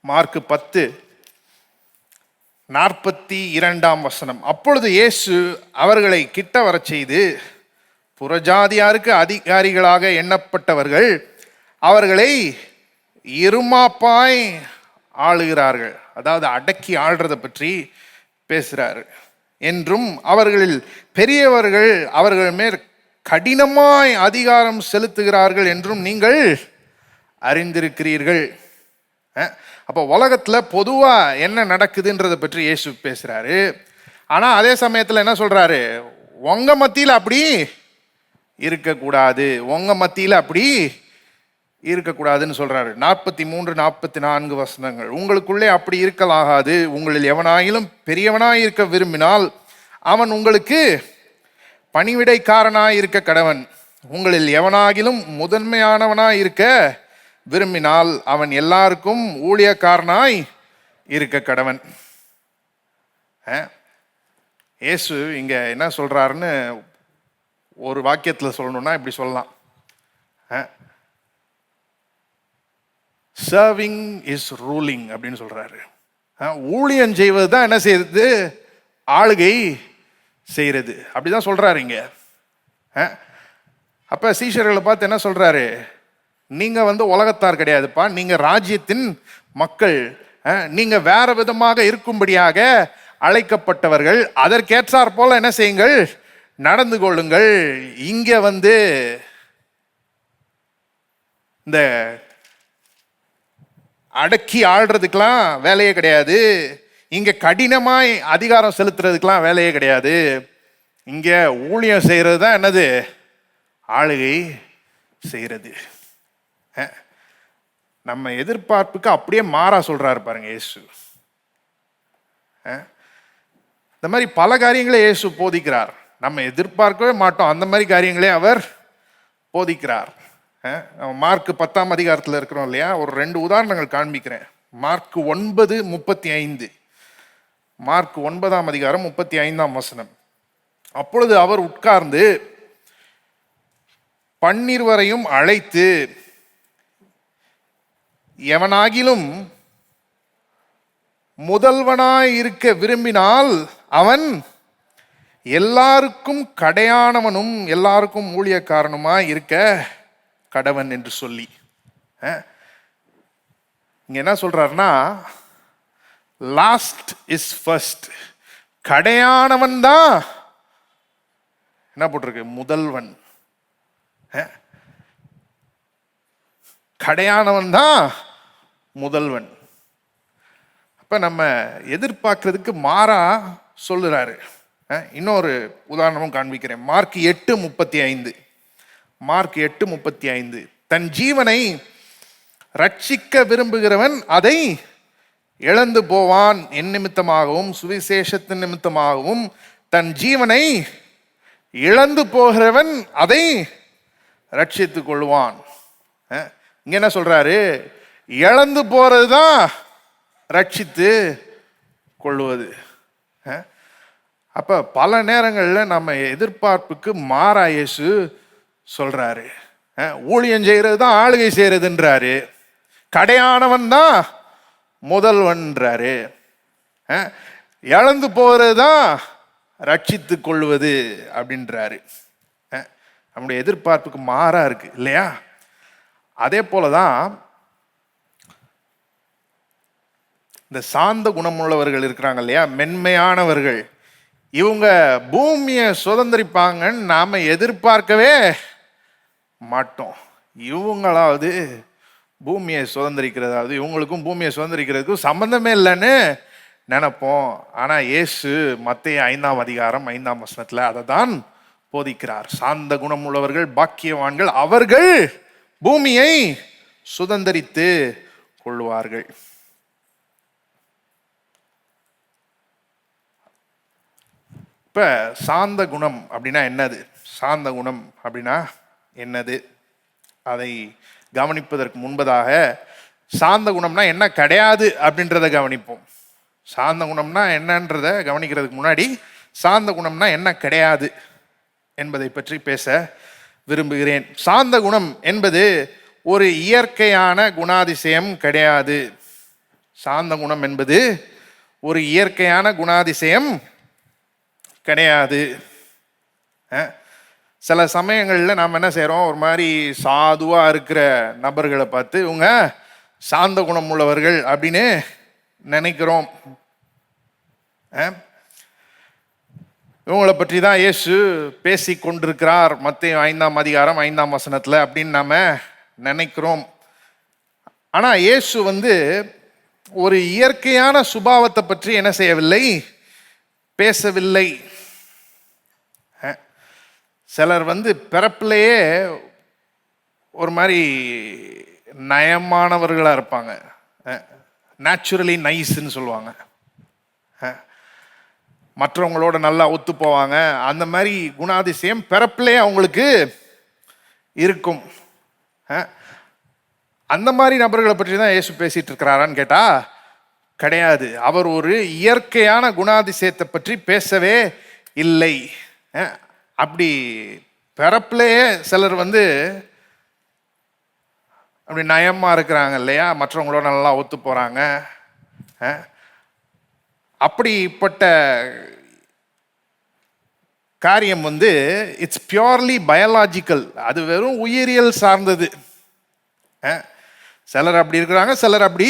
மார்க்கு 10:42 வசனம். அப்பொழுது இயேசு அவர்களை கிட்ட வரச் செய்து, புறஜாதியாருக்கு அதிகாரிகளாக எண்ணப்பட்டவர்கள் அவர்களை இருமாப்பாய் ஆளுகிறார்கள். அதாவது அடக்கி ஆள்றதை பற்றி பேசுகிறார். என்றும் அவர்களில் பெரியவர்கள் அவர்கள் மேல் கடினமாய் அதிகாரம் செலுத்துகிறார்கள் என்றும் நீங்கள் அறிந்திருக்கிறீர்கள். அப்போ உலகத்தில் பொதுவாக என்ன நடக்குதுன்றதை பற்றி இயேசு பேசுகிறாரு. ஆனால் அதே சமயத்தில் என்ன சொல்கிறாரு, உங்கள் மத்தியில் அப்படி இருக்கக்கூடாது, உங்கள் மத்தியில் அப்படி இருக்கக்கூடாதுன்னு சொல்கிறாரு. 43, 44 வசனங்கள். உங்களுக்குள்ளே அப்படி இருக்கலாகாது. உங்களில் எவனாயிலும் பெரியவனாய் இருக்க விரும்பினால் அவன் உங்களுக்கு பணிவிடைக்காரனாய் இருக்க கடவன். உங்களில் எவனாகிலும் முதன்மையானவனாய் இருக்க விரும்பினால் அவன் எல்லாருக்கும் ஊழியக்காரனாய் இருக்க கடவன். இயேசு இங்க என்ன சொல்றாருன்னு ஒரு வாக்கியத்தில் சொல்லணும்னா இப்படி சொல்லலாம். சர்விங் இஸ் ரூலிங் அப்படின்னு சொல்றாரு. ஊழியம் செய்வது தான் என்ன செய்யறது, ஆளுகை செய்யறது. அப்படிதான் சொல்றாரு இங்க. அப்ப சீஷர்களை பார்த்து என்ன சொல்றாரு, நீங்க உலகத்தார் கிடையாதுப்பா, நீங்க ராஜ்யத்தின் மக்கள், நீங்க வேற விதமாக இருக்கும்படியாக அழைக்கப்பட்டவர்கள். அதற்கேற்றாற் போல என்ன செய்யுங்கள், நடந்து கொள்ளுங்கள். இங்க இந்த அடக்கி ஆள்றதுக்கெல்லாம் வேலையே கிடையாது. இங்க கடினமாய் அதிகாரம் செலுத்துறதுக்கெல்லாம் வேலையே கிடையாது. இங்க ஊழியம் செய்யறது தான் என்னது, ஆளுகை செய்யறது. நம்ம எதிர்பார்ப்புக்கு அப்படியே மாறா சொல்றாரு பாருங்க இயேசு. இந்த மாதிரி பல காரியங்களை இயேசு போதிக்கிறார். நம்ம எதிர்பார்க்கவே மாட்டோம், அந்த மாதிரி காரியங்களே அவர் போதிக்கிறார். மார்க் 10ஆம் அதிகாரத்தில் இருக்கிறோம் இல்லையா, ஒரு 2 உதாரணங்கள் காண்பிக்கிறேன். மார்க் 9:35. மார்க் 9ஆம் அதிகாரம் 35ஆம் வசனம். அப்பொழுது அவர் உட்கார்ந்து 12 அழைத்து, எவனாகிலும் முதல்வனாய் இருக்க விரும்பினால் அவன் எல்லாருக்கும் கடையானவனும் எல்லாருக்கும் ஊழியக்காரனுமாய் இருக்க கடவன் என்று சொல்லி இங்க என்ன சொல்றாருன்னா, லாஸ்ட் இஸ் ஃபர்ஸ்ட். கடையானவன் தான் என்ன போட்டிருக்கு, முதல்வன். கடையானவன் தான் முதல்வன். அப்ப நம்ம எதிர்பார்க்கறதுக்கு மாறா சொல்லுறாரு. இன்னொரு உதாரணமும் காண்பிக்கிறேன். மார்க் 8:35. மார்க் 8:35. தன் ஜீவனை ரட்சிக்க விரும்புகிறவன் அதை இழந்து போவான். என் நிமித்தமாகவும் சுவிசேஷத்தின் நிமித்தமாகவும் தன் ஜீவனை இழந்து போகிறவன் அதை ரட்சித்துக் கொள்வான். இங்க என்ன சொல்றாரு, இழந்து போறதுதான் ரட்சித்து கொள்வது. அப்ப பல நேரங்களில் நம்ம எதிர்பார்ப்புக்கு மாறா இயேசு சொல்றாரு. ஊழியம் செய்யறது தான் ஆளுகை செய்யறதுன்றாரு, கடையானவன் தான் முதல்வன்றாரு, இழந்து போறது தான் ரட்சித்து கொள்வது அப்படின்றாரு. நம்முடைய எதிர்பார்ப்புக்கு மாறா இருக்கு இல்லையா? அதே போலதான் இந்த சாந்த குணமுள்ளவர்கள் இருக்கிறாங்க இல்லையா, மென்மையானவர்கள், இவங்க பூமியை சுதந்திரிப்பாங்கன்னு நாம எதிர்பார்க்கவே மாட்டோம். இவங்களாவது பூமியை சுதந்திரிக்கிறதாவது இவங்களுக்கும் பூமியை சுதந்திரிக்கிறதுக்கும் சம்பந்தமே இல்லைன்னு நினைப்போம். ஆனா இயேசு மத்தேயு 5ஆம் அதிகாரம் 5ஆம் வசனத்துல அதை தான் போதிக்கிறார். சாந்த குணம் உள்ளவர்கள் பாக்கியவான்கள், அவர்கள் பூமியை சுதந்திரித்து கொள்வார்கள். இப்ப சாந்த குணம் அப்படின்னா என்னது? சாந்த குணம் அப்படின்னா என்னது? அதை கவனிப்பதற்கு முன்பதாக சாந்த குணம்னா என்ன கிடையாது அப்படின்றத கவனிப்போம். சாந்த குணம்னா என்னன்றத கவனிக்கிறதுக்கு முன்னாடி சாந்த குணம்னா என்ன கிடையாது என்பதை பற்றி பேச விரும்புகிறேன். சாந்த குணம் என்பது ஒரு இயற்கையான குணாதிசயம் கிடையாது. சாந்த குணம் என்பது ஒரு இயற்கையான குணாதிசயம் கிடையாது. சில சமயங்களில் நாம் என்ன செய்கிறோம், ஒரு மாதிரி சாதுவாக இருக்கிற நபர்களை பார்த்து இவங்க சாந்த குணம் உள்ளவர்கள் அப்படின்னு நினைக்கிறோம். இவங்களை பற்றி தான் இயேசு பேசி கொண்டிருக்கிறார் மத்தேயு 5ஆம் அதிகாரம் 5ஆம் வசனத்தில் அப்படின்னு நாம் நினைக்கிறோம். ஆனால் இயேசு ஒரு இயற்கையான சுபாவத்தை பற்றி என்ன செய்யவில்லை, பேசவில்லை. சிலர் பிறப்பிலேயே ஒரு மாதிரி நயமானவர்களாக இருப்பாங்க, நேச்சுரலி நைஸ்ன்னு சொல்லுவாங்க. மற்றவங்களோட நல்லா ஒத்து போவாங்க. அந்த மாதிரி குணாதிசயம் பிறப்பிலே அவங்களுக்கு இருக்கும். அந்த மாதிரி நபர்களை பற்றி தான் இயேசு பேசிட்டு இருக்கிறாரான்னு கேட்டா கிடையாது. அவர் ஒரு இயற்கையான குணாதிசயத்தை பற்றி பேசவே இல்லை. அப்படி பிறப்பிலேயே சிலர் அப்படி நயமா இருக்கிறாங்க இல்லையா, மற்றவங்களோட நல்லா ஒத்து போறாங்க. அப்படிப்பட்ட காரியம் இட்ஸ் பியூர்லி பயாலாஜிக்கல். அது வெறும் உயிரியல் சார்ந்தது. சிலர் அப்படி இருக்கிறாங்க, சிலர் அப்படி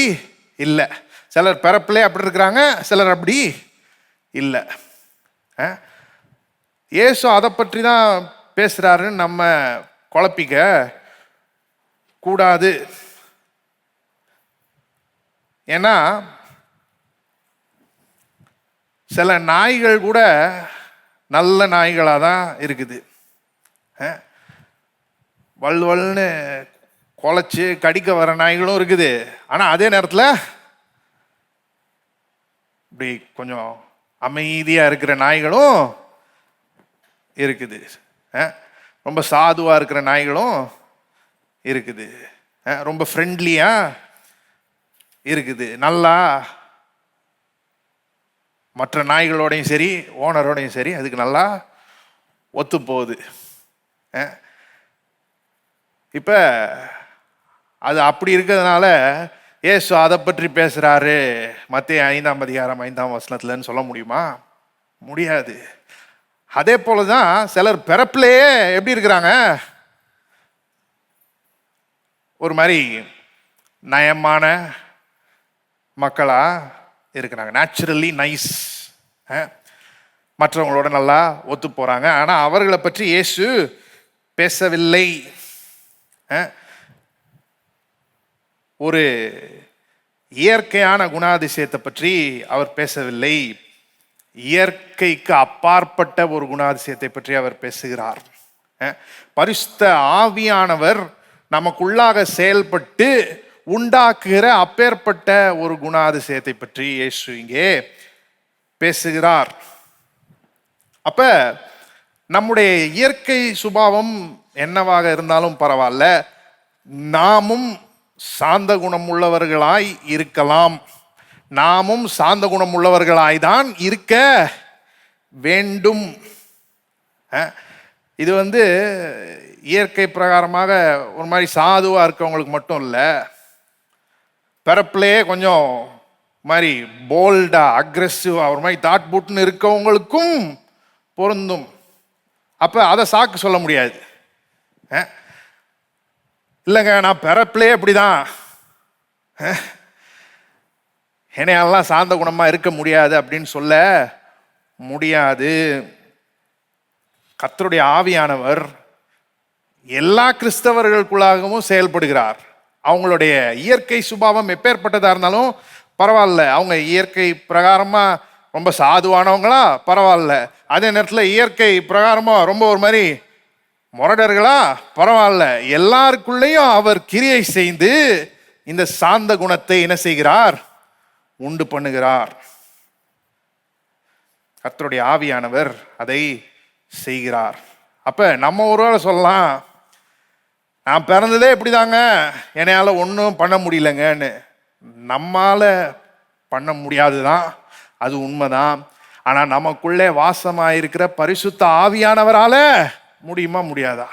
இல்லை. சிலர் பிறப்பிலே அப்படி இருக்கிறாங்க, சிலர் அப்படி இல்லை. இயேசு அதை பற்றி தான் பேசுறாருன்னு நம்ம குழப்பிக்க கூடாது. ஏன்னா சில நாய்கள் கூட நல்ல நாய்களாக தான் இருக்குது. வல்வல்னு குலைச்சி கடிக்க வர நாய்களும் இருக்குது. ஆனால் அதே நேரத்தில் இப்படி கொஞ்சம் அமைதியாக இருக்கிற நாய்களும் இருக்குது. ரொம்ப சாதுவாக இருக்கிற நாய்களும் இருக்குது. ரொம்ப ஃப்ரெண்ட்லியாக இருக்குது. நல்லா மற்ற நாய்களோடையும் சரி ஓனரோடையும் சரி அதுக்கு நல்லா ஒத்து போகுது. இப்போ அது அப்படி இருக்கிறதுனால இயேசு அதை பற்றி பேசுகிறாரு மத்தேயு 5ஆம் அதிகாரம் 5ஆம் வசனத்துலன்னு சொல்ல முடியுமா? முடியாது. அதே போல தான் சிலர் பிறப்பிலேயே எப்படி இருக்கிறாங்க, ஒரு மாதிரி நயமான மக்களா இருக்கிறாங்க, நேச்சுரலி நைஸ், மற்றவங்களோட நல்லா ஒத்து போறாங்க. ஆனால் அவர்களை பற்றி இயேசு பேசவில்லை. ஒரு இயற்கையான குணாதிசயத்தை பற்றி அவர் பேசவில்லை. இயற்கைக்கு அப்பாற்பட்ட ஒரு குணாதிசயத்தை பற்றி அவர் பேசுகிறார். பரிசுத்த ஆவியானவர் நமக்குள்ளாக செயல்பட்டு உண்டாக்குகிற அப்பேற்பட்ட ஒரு குணாதிசயத்தை பற்றி இயேசு இங்கே பேசுகிறார். அப்ப நம்முடைய இயற்கை சுபாவம் என்னவாக இருந்தாலும் பரவாயில்ல, நாமும் சாந்த குணம் உள்ளவர்களாய் இருக்கலாம். நாமும் சாந்த குணம் உள்ளவர்களாய் தான் இருக்க வேண்டும். இது இயற்கை பிரகாரமாக ஒரு மாதிரி சாதுவாக இருக்கவங்களுக்கு மட்டும் இல்லை, பிறப்பிலேயே கொஞ்சம் மாதிரி போல்டா அக்ரெசிவா ஒரு மாதிரி தாட் புட்னு இருக்கவங்களுக்கும் பொருந்தும். அப்போ அதை சாக்கு சொல்ல முடியாது. இல்லைங்க நான் பிறப்பிலே அப்படிதான், என்னையெல்லாம் சாந்த குணமாக இருக்க முடியாது அப்படின்னு சொல்ல முடியாது. கர்த்தருடைய ஆவியானவர் எல்லா கிறிஸ்தவர்களுக்குள்ளாகவும் செயல்படுகிறார். அவங்களுடைய இயற்கை சுபாவம் எப்பேற்பட்டதா இருந்தாலும் பரவாயில்ல, அவங்க இயற்கை பிரகாரமா ரொம்ப சாதுவானவங்களா பரவாயில்ல, அதே நேரத்தில் இயற்கை பிரகாரமா ரொம்ப ஒரு மாதிரி முரடர்களா பரவாயில்ல, எல்லாருக்குள்ளேயும் அவர் கிரியை செய்து இந்த சாந்த குணத்தை என்ன செய்கிறார்? உண்டு பண்ணுகிறார். கர்த்தருடைய ஆவியானவர் அதை செய்கிறார். அப்ப நம்ம ஒருவேளை சொல்லலாம், நான் பிறந்ததே இப்படிதாங்க, என்னால ஒன்றும் பண்ண முடியலங்கன்னு. நம்மால பண்ண முடியாதுதான், அது உண்மைதான். ஆனா நமக்குள்ளே வாசமாயிருக்கிற பரிசுத்த ஆவியானவரால முடியுமா முடியாதா?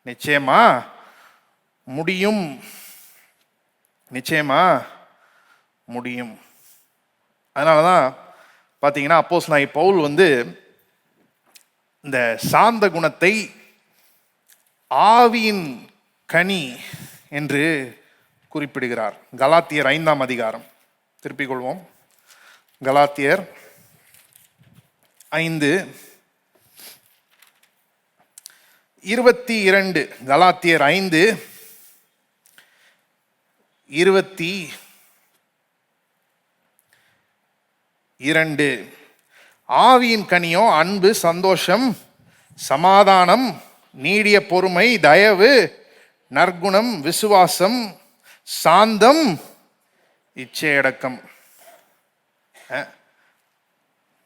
நிச்சயமா முடியும், நிச்சயமா முடியும். அதனாலதான் பார்த்தீங்கன்னா அப்போஸ்தலனாகிய பவுல் இந்த சாந்த குணத்தை ஆவியின் கனி என்று குறிப்பிடுகிறார். கலாத்தியர் 5ஆம் அதிகாரம் திருப்பிக் கொள்வோம். கலாத்தியர் 5:22. கலாத்தியர் 5:22. ஆவியின் கனியோ அன்பு, சந்தோஷம், சமாதானம், நீடிய பொறுமை, தயவு, நற்குணம், விசுவாசம், சாந்தம், இச்சையடக்கம்.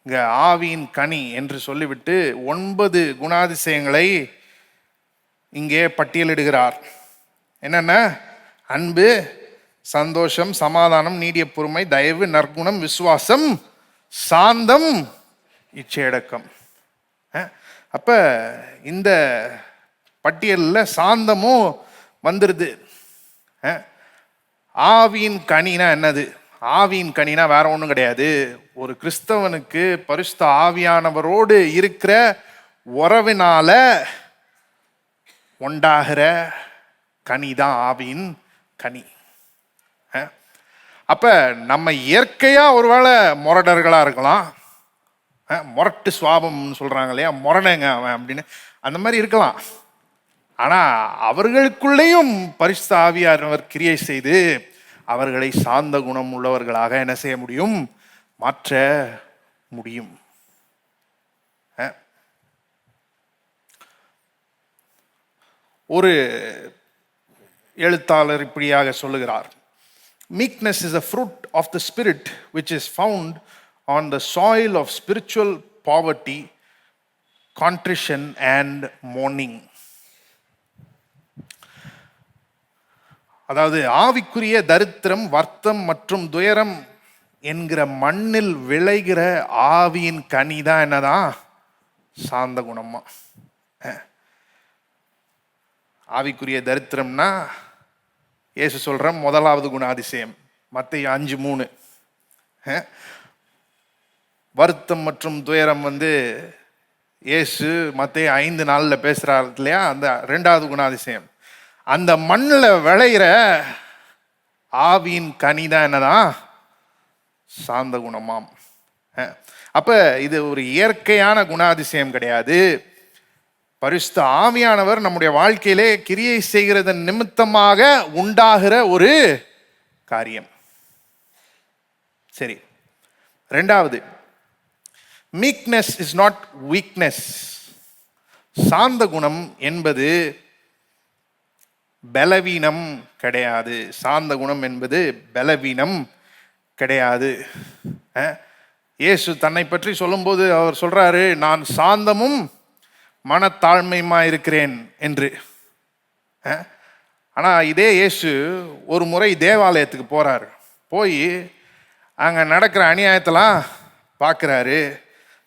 இங்க ஆவியின் கனி என்று சொல்லிவிட்டு 9 குணாதிசயங்களை இங்கே பட்டியலிடுகிறார். என்னென்ன? அன்பு, சந்தோஷம், சமாதானம், நீடிய பொறுமை, தயவு, நற்குணம், விசுவாசம், சாந்தம், இச்சையடக்கம். அப்ப இந்த பட்டியலில் சாந்தமும் வந்துருது. ஆவியின் கனினா என்னது? ஆவியின் கனினா வேற ஒன்றும் கிடையாது. ஒரு கிறிஸ்தவனுக்கு பரிசுத்த ஆவியானவரோடு இருக்கிற உறவினால உண்டாகிற கனி தான் ஆவியின் கனி. அப்ப நம்ம இயற்கையா ஒருவேளை முரடர்களா இருக்கலாம், முரட்டு சுவாபம்னு சொல்றாங்க இல்லையா, முரணங்க அவன் அப்படின்னு, அந்த மாதிரி இருக்கலாம். ஆனா அவர்களுக்குள்ளேயும் பரிசுத்த ஆவியானவர் கிரியை செய்து அவர்களை சாந்த குணம் உள்ளவர்களாக என்ன செய்ய முடியும்? மாற்ற முடியும். ஒரு எழுத்தாளர் இப்படியாக சொல்லுகிறார், meekness is a fruit of the spirit which is found on the soil of spiritual poverty, contrition and mourning. அதாவது ஆவிக்குரிய தரித்திரம், வருத்தம் மற்றும் துயரம் என்கிற மண்ணில் விளைகிற ஆவியின் கனி தான் என்னதான்? சாந்த குணமா. ஆவிக்குரிய தரித்திரம்னா இயேசு சொல்ற முதலாவது குணாதிசயம் மத்தேயு 5:3. வருத்தம் மற்றும் துயரம் இயேசு மத்தேயு 5:4 பேசுறாரு இல்லையா, அந்த 2வது குணாதிசயம். அந்த மண்ணில் விளையிற ஆவியின் கனி தான் என்னதான்? சாந்த குணமாம். அப்ப இது ஒரு இயற்கையான குணாதிசயம் கிடையாது. பரிசுத்த ஆவியானவர் நம்முடைய வாழ்க்கையிலே கிரியை செய்கிறதன் நிமித்தமாக உண்டாகிற ஒரு காரியம். சரி, 2வது, meekness is not weakness. சாந்த குணம் என்பது பலவீனம் கிடையாது. சாந்த குணம் என்பது பலவீனம் கிடையாது. இயேசு தன்னை பற்றி சொல்லும்போது அவர் சொல்றாரு, நான் சாந்தமும் மனத்தாழ்மையுமா இருக்கிறேன் என்று. ஆனா இதே இயேசு ஒரு முறை தேவாலயத்துக்கு போறாரு. போய் அங்க நடக்கிற அநியாயத்தெல்லாம் பார்க்குறாரு.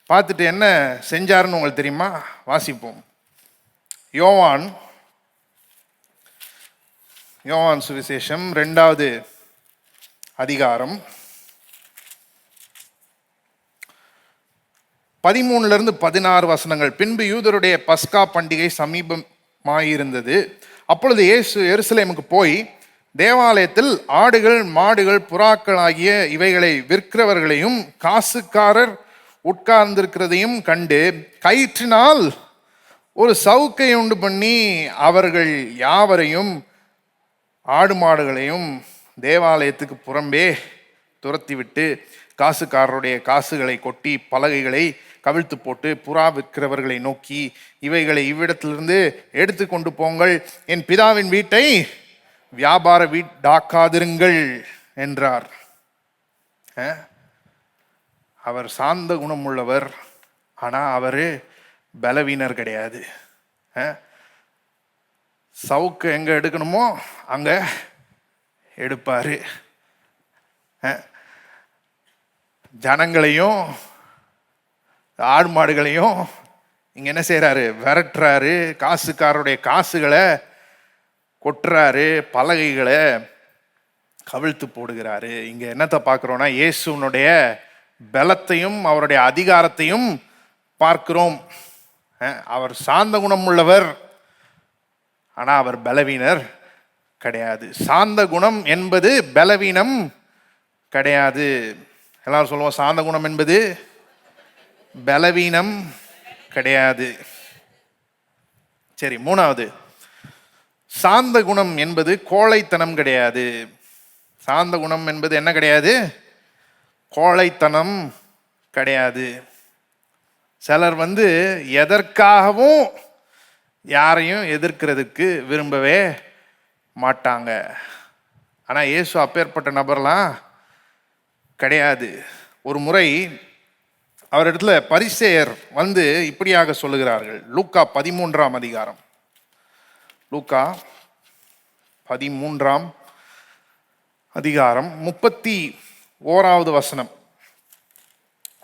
பார்த்துட்டு என்ன செஞ்சாருன்னு உங்களுக்கு தெரியுமா? வாசிப்போம். யோவான் சுவிசேஷம் 2வது அதிகாரம் 13-16 வசனங்கள். பின்பு யூதருடைய பஸ்கா பண்டிகை சமீபமாயிருந்தது. அப்பொழுது இயேசு எருசலேமுக்கு போய் தேவாலயத்தில் ஆடுகள், மாடுகள், புறாக்கள் ஆகிய இவைகளை விற்கிறவர்களையும் காசுக்காரர் உட்கார்ந்திருக்கிறதையும் கண்டு கயிற்றினால் ஒரு சவுக்கை உண்டு பண்ணி அவர்கள் யாவரையும் ஆடு மாடுகளையும் தேவாலயத்துக்கு புறம்பே துரத்திவிட்டு காசுக்காரருடைய காசுகளை கொட்டி பலகைகளை கவிழ்த்து போட்டு புறா விற்கிறவர்களை நோக்கி இவைகளை இவ்விடத்திலிருந்து எடுத்து கொண்டு போங்கள், என் பிதாவின் வீட்டை வியாபார வீடாக்காதிருங்கள் என்றார். அவர் சாந்த குணம் உள்ளவர், ஆனால் அவர் பலவீனர் கிடையாது. சவுக்கு எங்க எடுக்கணுமோ அங்க எடுப்பாரு. ஜனங்களையும் ஆடு மாடுகளையும் இங்க என்ன செய்யறாரு? விரட்டுறாரு. காசுக்காரருடைய காசுகளை கொட்டுறாரு, பலகைகளை கவிழ்த்து போடுகிறாரு. இங்க என்னத்தை பார்க்கிறோம்னா, இயேசுனுடைய பலத்தையும் அவருடைய அதிகாரத்தையும் பார்க்கிறோம். அவர் சாந்த குணம் உள்ளவர், ஆனா அவர் பலவீனர் கிடையாது. சாந்த குணம் என்பது பலவீனம் கிடையாது. எல்லாரும் சொல்லுவோம், சாந்த குணம் என்பது பலவீனம் கிடையாது. சரி, மூணாவது, சாந்த குணம் என்பது கோழைத்தனம் கிடையாது. சாந்த குணம் என்பது என்ன கிடையாது? கோழைத்தனம் கிடையாது. சிலர் எதற்காகவும் யாரையும் எதிர்க்கிறதுக்கு விரும்பவே மாட்டாங்க. ஆனால் இயேசு அப்பேற்பட்ட நபர்லாம் கிடையாது. ஒரு முறை அவரிடத்துல பரிசேயர் இப்படியாக சொல்லுகிறார்கள். லூக்கா 13ஆம் அதிகாரம், லூக்கா 13ஆம் அதிகாரம் 31வது வசனம்.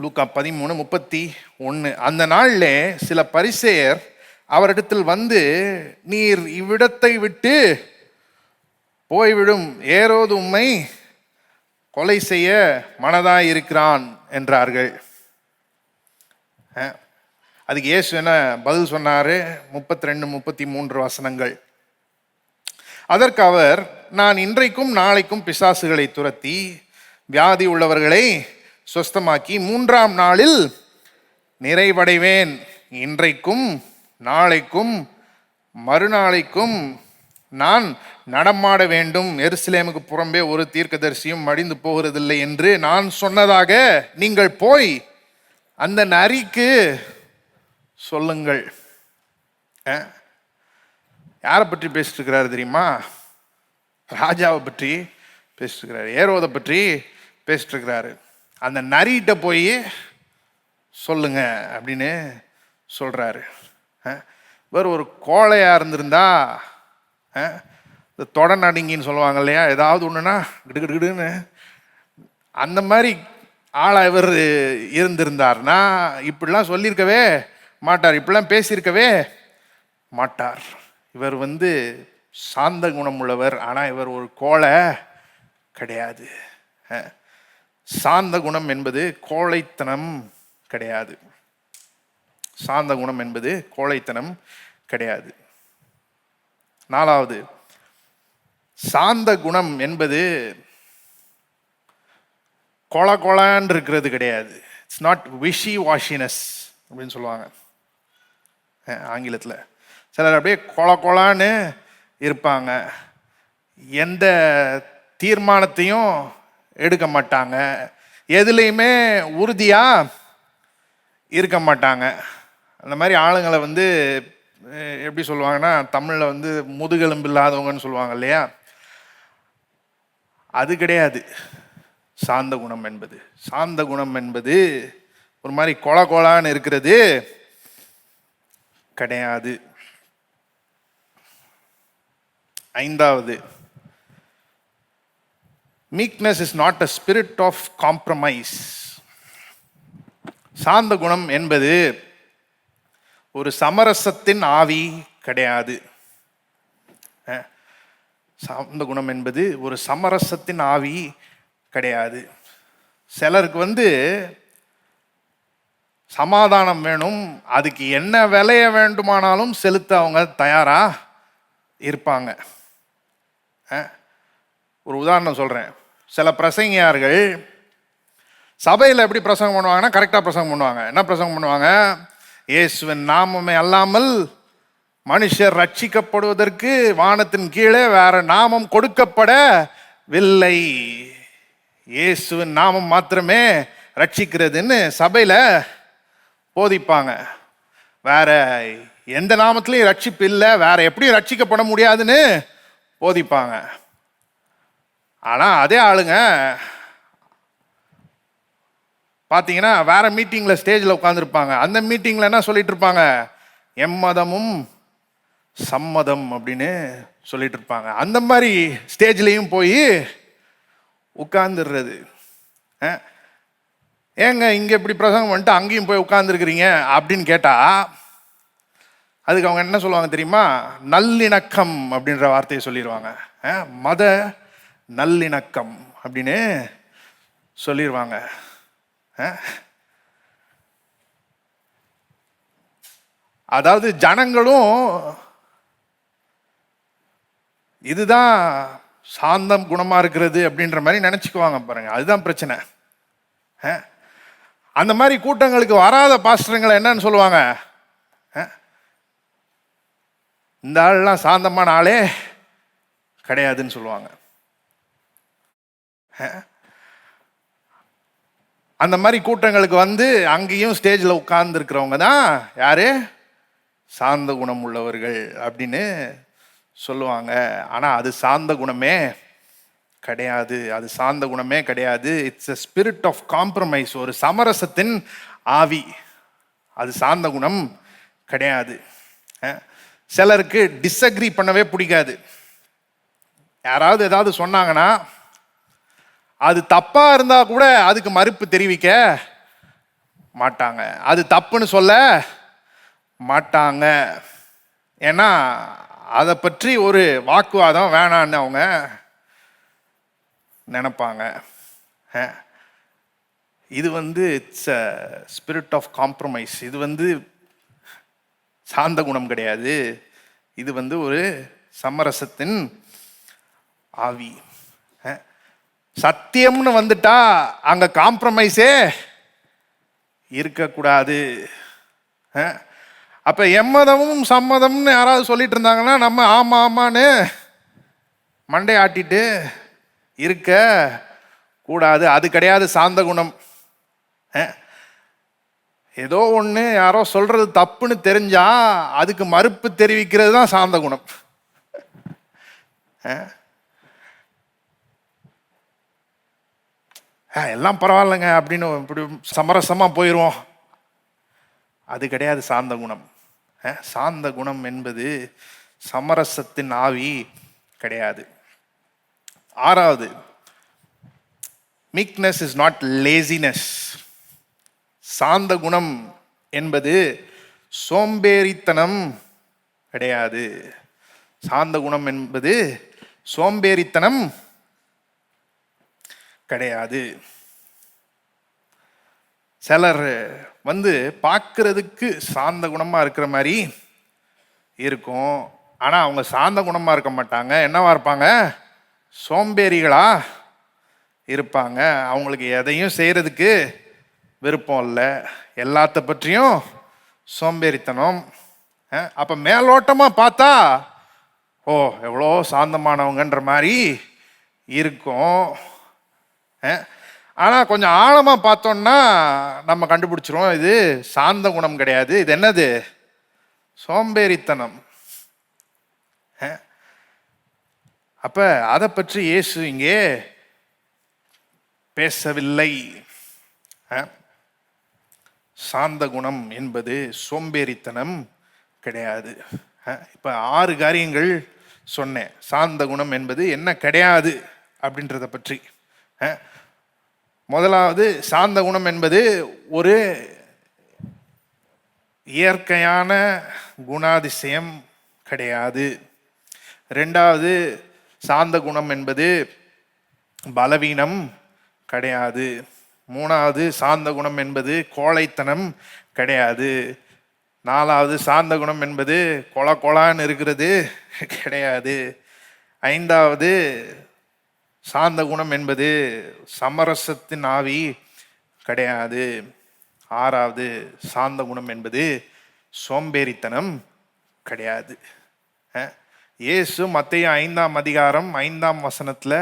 லூக்கா 13:31. அந்த நாளில் சில பரிசேயர் அவரிடத்தில் நீர் இவ்விடத்தை விட்டு போய்விடும், ஏரோது உம்மை கொலை செய்ய மனதாயிருக்கிறான் என்றார்கள். அதுக்கு இயேசு என்ன பதில் சொன்னாரு? 32, 33 வசனங்கள். அதற்கு அவர், நான் இன்றைக்கும் நாளைக்கும் பிசாசுகளை துரத்தி வியாதி உள்ளவர்களை சொஸ்தமாக்கி 3ஆம் நாளில் நிறைவடைவேன். இன்றைக்கும் நாளைக்கும் மறுநாளைக்கும் நான் நடமாட வேண்டும், எருசலேமுக்கு புறம்பே ஒரு தீர்க்கதரிசியும் மடிந்து போகிறதில்லை என்று நான் சொன்னதாக நீங்கள் போய் அந்த நரிக்கு சொல்லுங்கள். யாரை பற்றி பேசிட்டு இருக்கிறாரு தெரியுமா? ராஜாவை பற்றி பேசிட்டு இருக்கிறாரு, ஏரோதை பற்றி பேசிட்டு இருக்கிறாரு. அந்த நரிகிட்ட போய் சொல்லுங்க அப்படின்னு சொல்றாரு. வேறு ஒரு கோழையா இருந்திருந்தா, இந்த தொட நடுங்கின்னு சொல்லுவாங்க இல்லையா, ஏதாவது ஒன்றுனா கிடுகிடுன்னு அந்த மாதிரி ஆளா இவர் இருந்திருந்தார்னா இப்படிலாம் சொல்லியிருக்கவே மாட்டார், இப்படிலாம் பேசியிருக்கவே மாட்டார். இவர் சாந்த குணம் உள்ளவர், ஆனால் இவர் ஒரு கோழை கிடையாது. சாந்த குணம் என்பது கோழைத்தனம் கிடையாது. சாந்த குணம் என்பது கோழைத்தனம் கிடையாது. நாலாவது, சாந்த குணம் என்பது கொலான்னு இருக்கிறது கிடையாது. இட்ஸ் நாட் விஷி வாஷினஸ் அப்படின்னு சொல்லுவாங்க ஆங்கிலத்தில். சிலர் அப்படியே கொலான்னு இருப்பாங்க, எந்த தீர்மானத்தையும் எடுக்க மாட்டாங்க, எதுலேயுமே உறுதியாக இருக்க மாட்டாங்க. அந்த மாதிரி ஆளுங்களை எப்படி சொல்லுவாங்கன்னா, தமிழில் முதுகெலும்பு இல்லாதவங்கன்னு சொல்லுவாங்க இல்லையா, அது கிடையாது சாந்த குணம் என்பது. சாந்த குணம் என்பது ஒரு மாதிரி கொலான்னு இருக்கிறது கிடையாது. ஐந்தாவது, meekness is not a spirit of compromise. சாந்த குணம் என்பது ஒரு சமரசத்தின் ஆவி கிடையாது. சாந்த குணம் என்பது ஒரு சமரசத்தின் ஆவி கிடையாது. சிலருக்கு சமாதானம் வேணும், அதுக்கு என்ன விலைய வேண்டுமானாலும் செலுத்த அவங்க தயாரா இருப்பாங்க. ஒரு உதாரணம் சொல்றேன். சில பிரசங்கியார்கள் சபையில் எப்படி பிரசங்கம் பண்ணுவாங்கன்னா கரெக்டாக பிரசங்கம் பண்ணுவாங்க. என்ன பிரசங்கம் பண்ணுவாங்க? இயேசுவின் நாமமே அல்லாமல் மனுஷர் ரட்சிக்கப்படுவதற்கு வானத்தின் கீழே வேற நாமம் கொடுக்கப்படவில்லை. இயேசுவின் நாமம் மாத்திரமே ரட்சிக்கிறதுன்னு சபையில் போதிப்பாங்க. வேற எந்த நாமத்திலையும் ரட்சிப்பு இல்லை, வேற எப்படியும் ரட்சிக்கப்பட முடியாதுன்னு போதிப்பாங்க. ஆனால் அதே ஆளுங்க பார்த்தீங்கன்னா வேற மீட்டிங்கில் ஸ்டேஜில் உட்காந்துருப்பாங்க. அந்த மீட்டிங்கில் என்ன சொல்லிட்டு இருப்பாங்க? எம்மதமும் சம்மதம் அப்படின்னு சொல்லிட்டு இருப்பாங்க. அந்த மாதிரி ஸ்டேஜ்லேயும் போய் உட்கார்ந்துடுறது. ஏங்க இங்கே இப்படி பிரசங்கம் பண்ணிட்டு அங்கேயும் போய் உட்கார்ந்துருக்கிறீங்க அப்படின்னு கேட்டால் அதுக்கு அவங்க என்ன சொல்லுவாங்க தெரியுமா? நல்லிணக்கம் அப்படின்ற வார்த்தையை சொல்லிடுவாங்க. மத நல்லிணக்கம் அப்படின்னு சொல்லிடுவாங்க. அதாவது ஜனங்களும் இதுதான் சாந்தம் குணமா இருக்கிறது அப்படின்ற மாதிரி நினைச்சுக்குவாங்க பாருங்க. அதுதான் பிரச்சனை. அந்த மாதிரி கூட்டங்களுக்கு வராத பாஸ்டருங்களை என்னன்னு சொல்லுவாங்க? இந்த ஆள்லாம் சாந்தமான ஆளே கிடையாதுன்னு சொல்லுவாங்க. அந்த மாதிரி கூட்டங்களுக்கு வந்து அங்கேயும் ஸ்டேஜில் உட்கார்ந்து இருக்கிறவங்க தான் யாரு? சாந்த குணம் உள்ளவர்கள் அப்படின்னு சொல்லுவாங்க. ஆனால் அது சாந்த குணமே கிடையாது. அது சாந்த குணமே கிடையாது. It's a spirit of compromise, ஒரு சமரசத்தின் ஆவி. அது சாந்த குணம் கிடையாது. சிலருக்கு டிஸ்அக்ரி பண்ணவே பிடிக்காது. யாராவது ஏதாவது சொன்னாங்கன்னா அது தப்பா இருந்தா கூட அதுக்கு மறுப்பு தெரிவிக்க மாட்டாங்க, அது தப்புன்னு சொல்ல மாட்டாங்க. ஏன்னா அதை பற்றி ஒரு வாக்குவாதம் வேணான்னு அவங்க நினைப்பாங்க. இது வந்து it's a spirit of compromise. இது வந்து சாந்த குணம் கிடையாது. இது வந்து ஒரு சமரசத்தின் ஆவி. சத்தியம்னு வந்துட்டா அங்க காம்ப்ரமைஸே இருக்கக்கூடாது. அப்ப எம்மதமும் சம்மதம்னு யாராவது சொல்லிட்டு இருந்தாங்கன்னா நம்ம ஆமா ஆமான்னு மண்டை ஆட்டிட்டு இருக்க கூடாது. அது கிடையாது சாந்த குணம். ஏதோ ஒன்று யாரோ சொல்றது தப்புன்னு தெரிஞ்சா அதுக்கு மறுப்பு தெரிவிக்கிறது தான் சாந்த குணம். எல்லாம் பரவாயில்லைங்க அப்படின்னு இப்படி சமரசமா போயிடுவோம், அது கிடையாது சாந்த குணம். சாந்த குணம் என்பது சமரசத்தின் ஆவி கிடையாது. ஆறாவது, மீக்னஸ் இஸ் நாட் லேசினஸ். சாந்த குணம் என்பது சோம்பேறித்தனம் கிடையாது. சாந்த குணம் என்பது சோம்பேறித்தனம் கிடையாது. சிலர் வந்து பார்க்கறதுக்கு சாந்த குணமா இருக்கிற மாதிரி இருக்கும், ஆனா அவங்க சாந்த குணமா இருக்க மாட்டாங்க. என்னவா இருப்பாங்க? சோம்பேறிகளா இருப்பாங்க. அவங்களுக்கு எதையும் செய்யறதுக்கு விருப்பம் இல்லை, எல்லாத்த பற்றியும் சோம்பேறித்தனம். அப்ப மேலோட்டமா பார்த்தா ஓ எவ்வளோ சாந்தமானவங்கன்ற மாதிரி இருக்கும். ஆனால் கொஞ்சம் ஆழமாக பார்த்தோம்னா நம்ம கண்டுபிடிச்சிருவோம் இது சாந்த குணம் கிடையாது. இது என்னது? சோம்பேறித்தனம். அப்ப அதை பற்றி இயேசு இங்கே பேசவில்லை. சாந்த குணம் என்பது சோம்பேறித்தனம் கிடையாது. இப்ப 6 காரியங்கள் சொன்னேன். சாந்த குணம் என்பது என்ன கிடையாது அப்படின்றத பற்றி. முதலாவது, சாந்த குணம் என்பது ஒரு இயற்கையான குணாதிசயம் கிடையாது. ரெண்டாவது, சாந்த குணம் என்பது பலவீனம் கிடையாது. மூணாவது, சாந்த குணம் என்பது கோழைத்தனம் கிடையாது. நாலாவது, சாந்த குணம் என்பது கொலான்னு இருக்கிறது கிடையாது. ஐந்தாவது, சாந்த குணம் என்பது சமரசத்தின் ஆவி கிடையாது. ஆறாவது, சாந்த குணம் என்பது சோம்பேறித்தனம் கிடையாது. இயேசு மத்தேயு 5ஆம் அதிகாரம் 5ஆம் வசனத்துல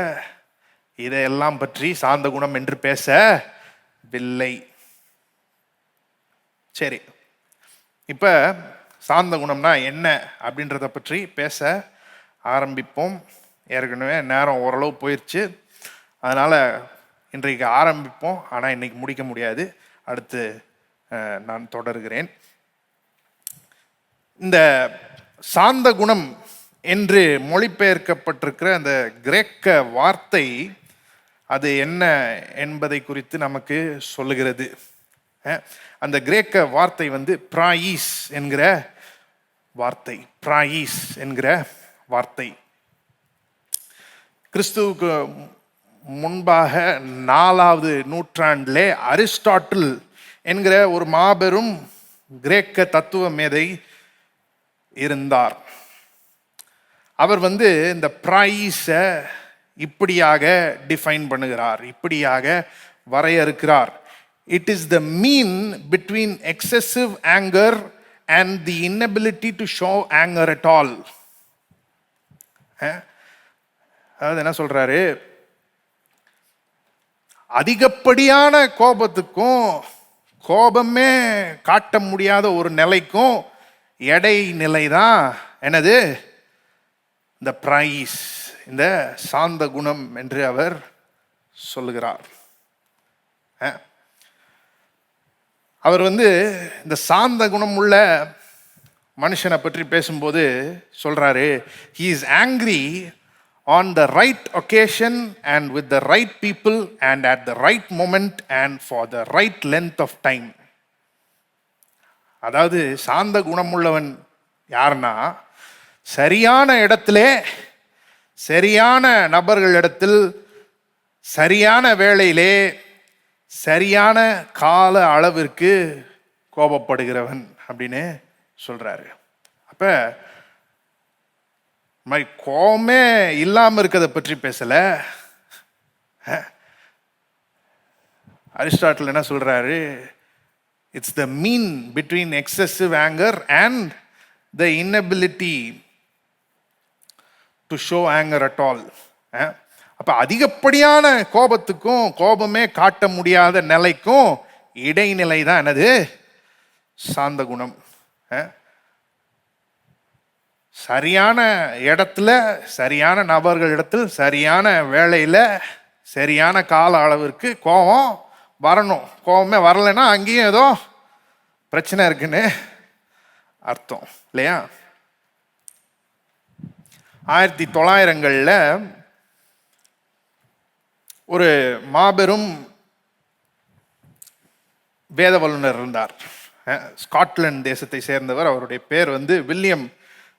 இதையெல்லாம் பற்றி சாந்த குணம் என்று பேசவில்லை. சரி, இப்ப சாந்த குணம்னா என்ன அப்படின்றத பற்றி பேச ஆரம்பிப்போம். ஏற்கனவே நேரம் ஓரளவு போயிடுச்சு, அதனால இன்றைக்கு ஆரம்பிப்போம். ஆனால் இன்னைக்கு முடிக்க முடியாது, அடுத்து நான் தொடர்கிறேன். இந்த சாந்த குணம் என்று மொழிபெயர்க்கப்பட்டிருக்கிற அந்த கிரேக்க வார்த்தை அது என்ன என்பதை குறித்து நமக்கு சொல்லுகிறது. அந்த கிரேக்க வார்த்தை வந்து பிராயிஸ் என்கிற வார்த்தை. பிராயிஸ் என்கிற வார்த்தை கிறிஸ்துவுக்கு முன்பாக 4வது நூற்றாண்டிலே அரிஸ்டாட்டில் என்கிற ஒரு மாபெரும் கிரேக்க தத்துவ மேதை இருந்தார். அவர் வந்து இந்த பிராயிஸை இப்படியாக டிஃபைன் பண்ணுகிறார், இப்படியாக வரையறுக்கிறார். It is the mean between excessive anger and the inability to show anger at all. அதாவது என்ன சொல்றாரு, அதிகப்படியான கோபத்துக்கும் கோபமே காட்ட முடியாத ஒரு நிலைக்கும் இடைநிலை தான் என்னது இந்த பிராயிஸ், இந்த சாந்த குணம் என்று அவர் சொல்லுகிறார். அவர் வந்து இந்த சாந்த குணம் உள்ள மனுஷனை பற்றி பேசும்போது சொல்றாரு, he is angry on the right occasion and with the right people and at the right moment and for the right length of time. அதாவது சாந்த குணம் உள்ளவன் யாருன்னா, சரியான இடத்திலே சரியான நபர்களிடத்தில் சரியான வேளையிலே சரியான கால அளவிற்கு கோபப்படுகிறவன் அப்படின்னு சொல்றாரு. அப்ப கோபமே இல்லாம இருக்கிறத பற்றி பேசல. அரிஸ்டாட்டில் என்ன சொல்றாரு, it's the mean between excessive anger and the inability to show anger at all. அப்ப அதிகப்படியான கோபத்துக்கும் கோபமே காட்ட முடியாத நிலைக்கும் இடைநிலை தான் என்னது சாந்த குணம். சரியான இடத்துல சரியான நபர்களிடத்தில் சரியான வேளையில சரியான கால அளவிற்கு கோபம் வரணும். கோபமே வரலைன்னா அங்கேயும் ஏதோ பிரச்சனை இருக்குன்னு அர்த்தம் இல்லையா? 1900களில் ஒரு மாபெரும் வேத வல்லுனர் இருந்தார். ஸ்காட்லாந்து தேசத்தை சேர்ந்தவர். அவருடைய பேர் வந்து வில்லியம்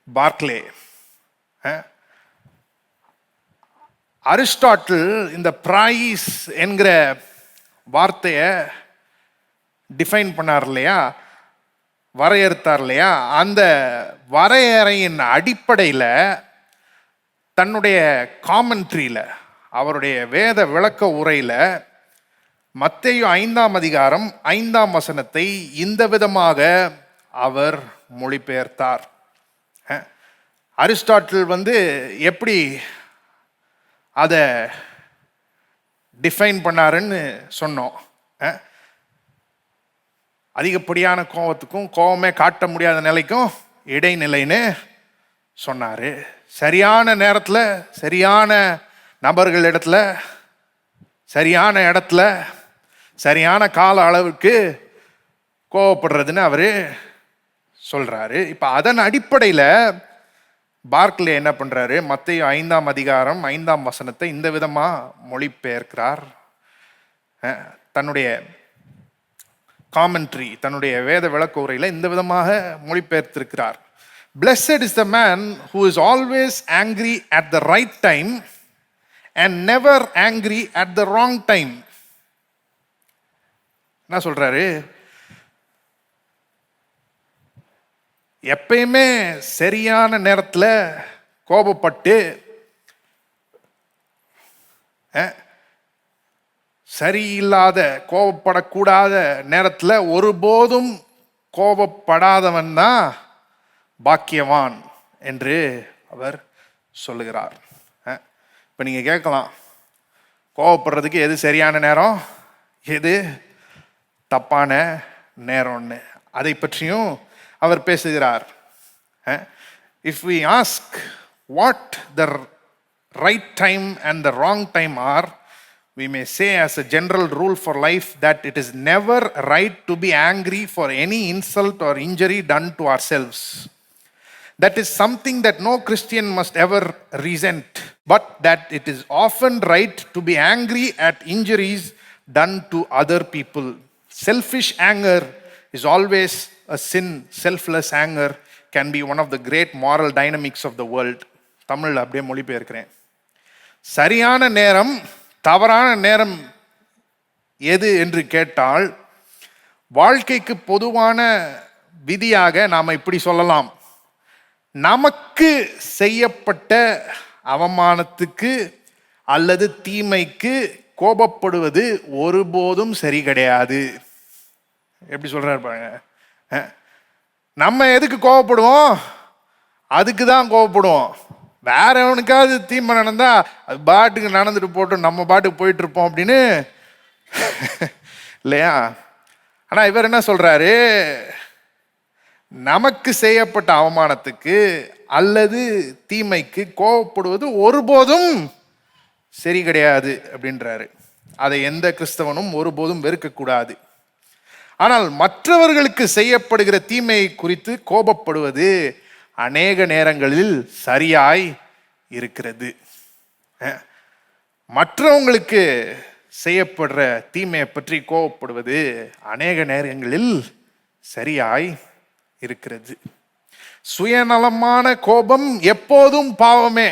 பார்க்லே. அரிஸ்டாட்டில் இந்த பிராயிஸ் என்கிற வார்த்தையை டிஃபைன் பண்ணார் இல்லையா, வரையறுத்தார் இல்லையா, அந்த வரையறையின் அடிப்படையில் தன்னுடைய காமெண்ட்ரியில், அவருடைய வேத விளக்க உரையில் மத்தேயு 5ஆம் அதிகாரம் 5ஆம் வசனத்தை இந்த விதமாக அவர் மொழிபெயர்த்தார். அரிஸ்டாட்டில் வந்து எப்படி அதை டிஃபைன் பண்ணாருன்னு சொன்னோம். அதிகப்படியான கோபத்துக்கும் கோபமே காட்ட முடியாத நிலைக்கும் இடைநிலைன்னு சொன்னார். சரியான நேரத்தில் சரியான நபர்கள் இடத்துல சரியான இடத்துல சரியான கால அளவுக்கு கோவப்படுறதுன்னு அவர் சொல்றாரு. இப்போ அதன் அடிப்படையில் பார்க்லே என்ன பண்றாரு, மத்தேயு 5ஆம் அதிகாரம் 5ஆம் வசனத்தை இந்த விதமா மொழிபெயர்க்கிறார். தன்னுடைய காமெண்ட்ரி, தன்னுடைய வேத விளக்க உரையில் இந்த விதமாக மொழிபெயர்த்திருக்கிறார். Blessed is the man who is always angry at the right time and never angry at the wrong time. என்ன சொல்றாரு, எப்பயுமே சரியான நேரத்தில் கோபப்பட்டு சரியில்லாத கோபப்படக்கூடாத நேரத்தில் ஒருபோதும் கோபப்படாதவன் தான் பாக்கியவான் என்று அவர் சொல்லுகிறார். இப்போ நீங்கள் கேட்கலாம், கோபப்படுறதுக்கு எது சரியான நேரம், எது தப்பான நேரம்னு. அதை பற்றியும் அவர் பேசுகிறார். If we ask what the right time and the wrong time are, we may say as a general rule for life that it is never right to be angry for any insult or injury done to ourselves. That is something that no Christian must ever resent, but that it is often right to be angry at injuries done to other people. Selfish anger is always a sin. Selfless anger can be one of the great moral dynamics of the world. Tamil அப்படியே மொழிபெயர்க்கிறேன். சரியான நேரம் தவறான நேரம் எது என்று கேட்டால், வாழ்க்கைக்கு பொதுவான விதியாக நாம் இப்படி சொல்லலாம்: நமக்கு செய்யப்பட்ட அவமானத்துக்கு அல்லது தீமைக்கு கோபப்படுவது ஒருபோதும் சரி கிடையாது. எப்படி சொல்றாரு பாருங்க. நம்ம எதுக்கு கோபப்படுவோம்? அதுக்கு தான் கோபப்படுவோம். வேற எவனுக்காவது தீமை நடந்தா அது பாட்டுக்கு நடந்துட்டு போட்டோம், நம்ம பாட்டுக்கு போயிட்டு இருப்போம் அப்படின்னு இல்லையா? ஆனா இவர் என்ன சொல்றாரு? நமக்கு செய்யப்பட்ட அவமானத்துக்கு அல்லது தீமைக்கு கோபப்படுவது ஒருபோதும் சரி கிடையாது அப்படின்றாரு. அதை எந்த கிறிஸ்தவனும் ஒருபோதும் வெறுக்கக்கூடாது. ஆனால் மற்றவர்களுக்கு செய்யப்படுகிற தீமையை குறித்து கோபப்படுவது அநேக நேரங்களில் சரியாய் இருக்கிறது. மற்றவங்களுக்கு செய்யப்படுற தீமையை பற்றி கோபப்படுவது அநேக நேரங்களில் சரியாய் இருக்கிறது. சுயநலமான கோபம் எப்போதும் பாவமே.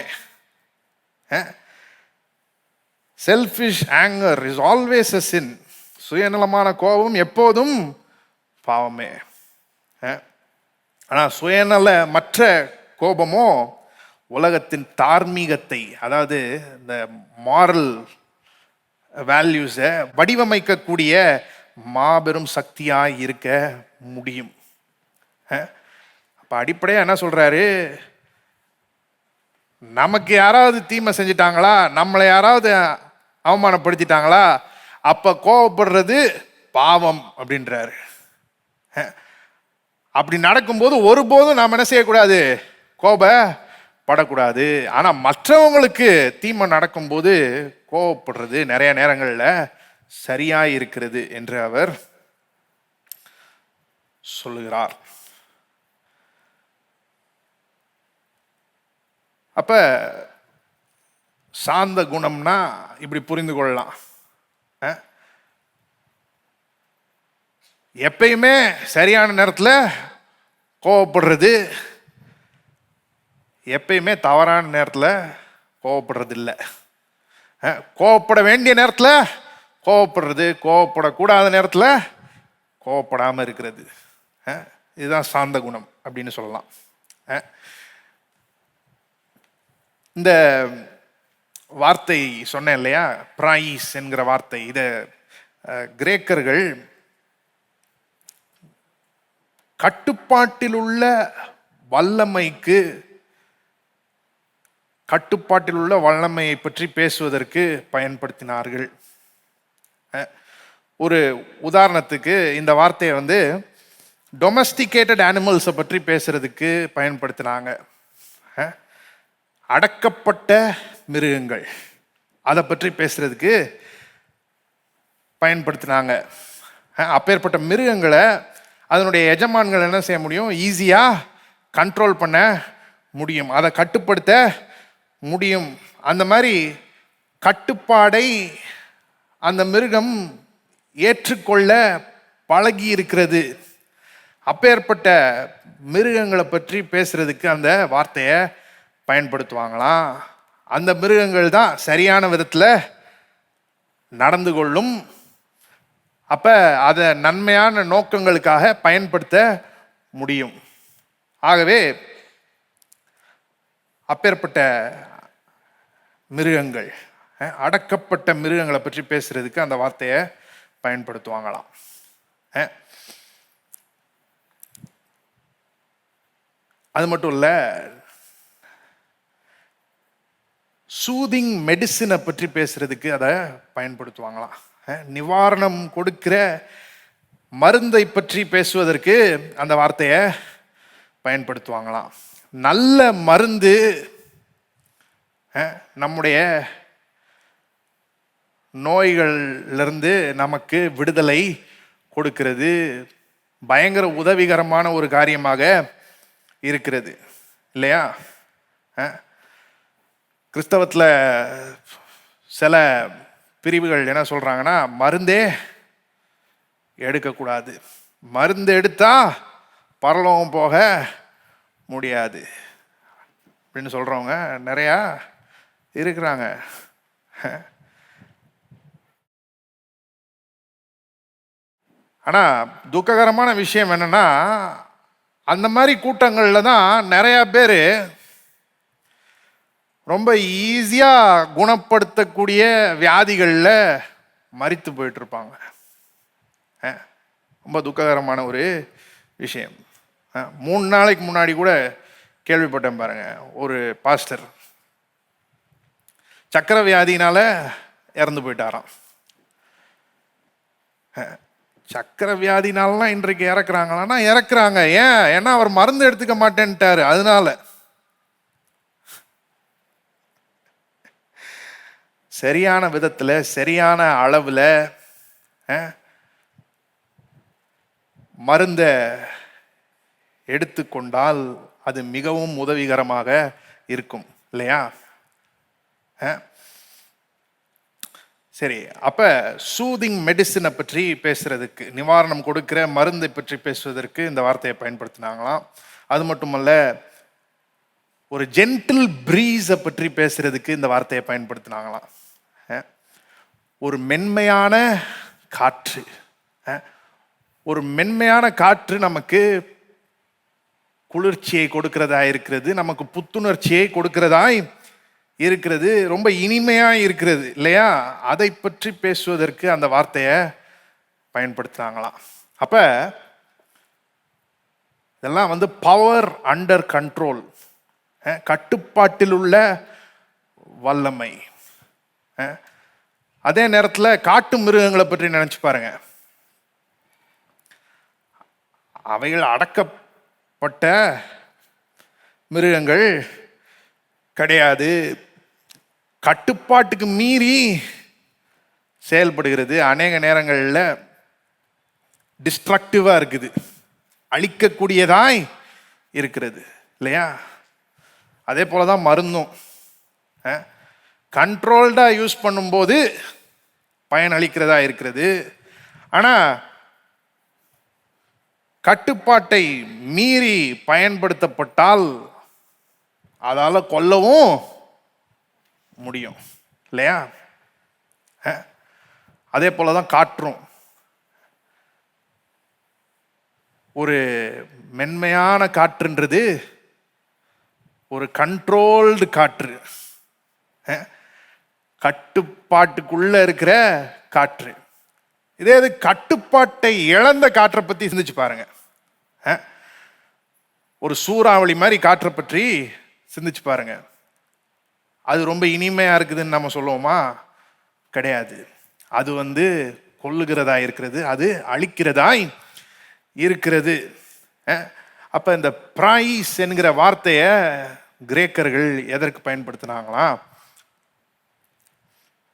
Selfish anger is always a sin. சுயநலமான கோபம் எப்போதும் பாவமே. ஆனால் சுயநல மற்ற கோபமோ உலகத்தின் தார்மீகத்தை, அதாவது இந்த மாரல் வேல்யூஸை வடிவமைக்கக்கூடிய மாபெரும் சக்தியாய் இருக்க முடியும். அப்போ அடிப்படையாக என்ன சொல்றாரு? நமக்கு யாராவது தீமை செஞ்சிட்டாங்களா, நம்மளை யாராவது அவமானப்படுத்திட்டாங்களா, அப்போ கோபப்படுறது பாவம் அப்படின்றாரு. அப்படி நடக்கும்போது ஒருபோதும் நாம் என்ன செய்யக்கூடாது? கோபப்படக்கூடாது. ஆனால் மற்றவங்களுக்கு தீமை நடக்கும்போது கோபப்படுறது நிறைய நேரங்களில் சரியாக இருக்கிறது என்று அவர் சொல்லுகிறார். அப்ப சாந்த குணம்னா இப்படி புரிந்து கொள்ளலாம். எப்பயுமே சரியான நேரத்தில் கோவப்படுறது, எப்பயுமே தவறான நேரத்தில் கோவப்படுறது இல்லை. கோவப்பட வேண்டிய நேரத்தில் கோவப்படுறது, கோவப்படக்கூடாத நேரத்தில் கோவப்படாமல் இருக்கிறது. இதுதான் சாந்த குணம் அப்படின்னு சொல்லலாம். இந்த வார்த்தை சொன்னேன் இல்லையா, பிராயிஸ் என்கிற வார்த்தை, இதை கிரேக்கர்கள் கட்டுப்பாட்டில் உள்ள வல்லமைக்கு, கட்டுப்பாட்டில் உள்ள வல்லமையை பற்றி பேசுவதற்கு பயன்படுத்தினார்கள். ஒரு உதாரணத்துக்கு இந்த வார்த்தையை டொமஸ்டிகேட்டட் அனிமல்ஸை பற்றி பேசுறதுக்கு பயன்படுத்தினாங்க. அடக்கப்பட்ட மிருகங்கள், அதை பற்றி பேசுறதுக்கு பயன்படுத்தினாங்க. அப்பேற்பட்ட மிருகங்களை அதனுடைய எஜமான்கள் என்ன செய்ய முடியும்? ஈஸியாக கண்ட்ரோல் பண்ண முடியும், அதை கட்டுப்படுத்த முடியும். அந்த மாதிரி கட்டுப்பாடை அந்த மிருகம் ஏற்றுக்கொள்ள பழகி இருக்கிறது. அப்பேற்பட்ட மிருகங்களை பற்றி பேசுறதுக்கு அந்த வார்த்தையை பயன்படுத்துவாங்களாம். அந்த மிருகங்கள் தான் சரியான விதத்தில் நடந்து கொள்ளும். அப்போ அதை நன்மையான நோக்கங்களுக்காக பயன்படுத்த முடியும். ஆகவே அப்பேற்பட்ட மிருகங்கள், அடக்கப்பட்ட மிருகங்களை பற்றி பேசுறதுக்கு அந்த வார்த்தையை பயன்படுத்துவாங்களாம். அது மட்டும் இல்லை, சூதிங் மெடிசினை பற்றி பேசுறதுக்கு அதை பயன்படுத்துவாங்களாம். நிவாரணம் கொடுக்கிற மருந்தை பற்றி பேசுவதற்கு அந்த வார்த்தையை பயன்படுத்துவாங்களாம். நல்ல மருந்து நம்முடைய நோய்களிலிருந்து நமக்கு விடுதலை கொடுக்கிறது, பயங்கர உதவிகரமான ஒரு காரியமாக இருக்கிறது இல்லையா? கிறிஸ்தவத்தில் சில பிரிவுகள் என்ன சொல்கிறாங்கன்னா, மருந்தே எடுக்கக்கூடாது, மருந்து எடுத்தா பரலோகம் போக முடியாது அப்படின்னு சொல்கிறவங்க நிறையா இருக்கிறாங்க. ஆனால் துக்ககரமான விஷயம் என்னென்னா, அந்த மாதிரி கூட்டங்களில் தான் நிறையா பேர் ரொம்ப ஈஸியாக குணப்படுத்தக்கூடிய வியாதிகளில் மரித்து போயிட்டுருப்பாங்க. ரொம்ப துக்ககரமான ஒரு விஷயம். 3 நாளைக்கு முன்னாடி கூட கேள்விப்பட்டேன் பாருங்க, ஒரு பாஸ்டர் சக்கரை வியாதினால இறந்து போயிட்டாராம். சக்கரை வியாதினாலாம் இன்றைக்கு இறக்குறாங்களான்னா இறக்குறாங்க. ஏன்னா அவர் மருந்து எடுத்துக்க மாட்டேன்ட்டாரு. அதனால சரியான விதத்தில் சரியான அளவில் மருந்தை எடுத்துக்கொண்டால் அது மிகவும் உதவிகரமாக இருக்கும் இல்லையா? சரி, அப்போ சூதிங் மெடிசினை பற்றி பேசுறதுக்கு, நிவாரணம் கொடுக்கிற மருந்தை பற்றி பேசுவதற்கு இந்த வார்த்தையை பயன்படுத்தினாங்களாம். அது மட்டுமல்ல, ஒரு ஜென்டில் ப்ரீஸை பற்றி பேசுறதுக்கு இந்த வார்த்தையை பயன்படுத்தினாங்களாம். ஒரு மென்மையான காற்று, ஒரு மென்மையான காற்று நமக்கு குளிர்ச்சியை கொடுக்கிறதா இருக்கிறது, நமக்கு புத்துணர்ச்சியை கொடுக்கிறதாய் இருக்கிறது, ரொம்ப இனிமையாக இருக்கிறது இல்லையா? அதை பற்றி பேசுவதற்கு அந்த வார்த்தையை பயன்படுத்துகிறாங்களாம். அப்போ இதெல்லாம் பவர் அண்டர் கண்ட்ரோல், கட்டுப்பாட்டில் உள்ள வல்லமை. அதே நேரத்தில் காட்டு மிருகங்களை பற்றி நினச்சி பாருங்க. அவைகள் அடக்கப்பட்ட மிருகங்கள் கிடையாது, கட்டுப்பாட்டுக்கு மீறி செயல்படுகிறது, அநேக நேரங்களில் டிஸ்ட்ரக்டிவாக இருக்குது, அழிக்கக்கூடியதாய் இருக்கிறது இல்லையா? அதே போல தான் மருந்தும் கண்ட்ரோல்டாக யூஸ் பண்ணும்போது பயன் அளிக்கிறதா இருக்கிறது. ஆனால் கட்டுப்பாட்டை மீறி பயன்படுத்தப்பட்டால் அதால் கொல்லவும் முடியும் இல்லையா? அதே போல தான் காற்றும். ஒரு மென்மையான காற்றுன்றது ஒரு கண்ட்ரோல்டு காற்று, கட்டுப்பாட்டுக்குள்ள இருக்கிற காற்று. இதே இது கட்டுப்பாட்டை இழந்த காற்றை பற்றி சிந்திச்சு பாருங்க. ஒரு சூறாவளி மாதிரி காற்றை பற்றி சிந்திச்சு பாருங்க. அது ரொம்ப இனிமையா இருக்குதுன்னு நம்ம சொல்லுவோமா? கிடையாது. அது கொல்லுகிறதா இருக்கிறது, அது அழிக்கிறதாய் இருக்கிறது. அப்ப இந்த பிரைஸ் என்கிற வார்த்தையை கிரேக்கர்கள் எதற்கு பயன்படுத்தினாங்களா?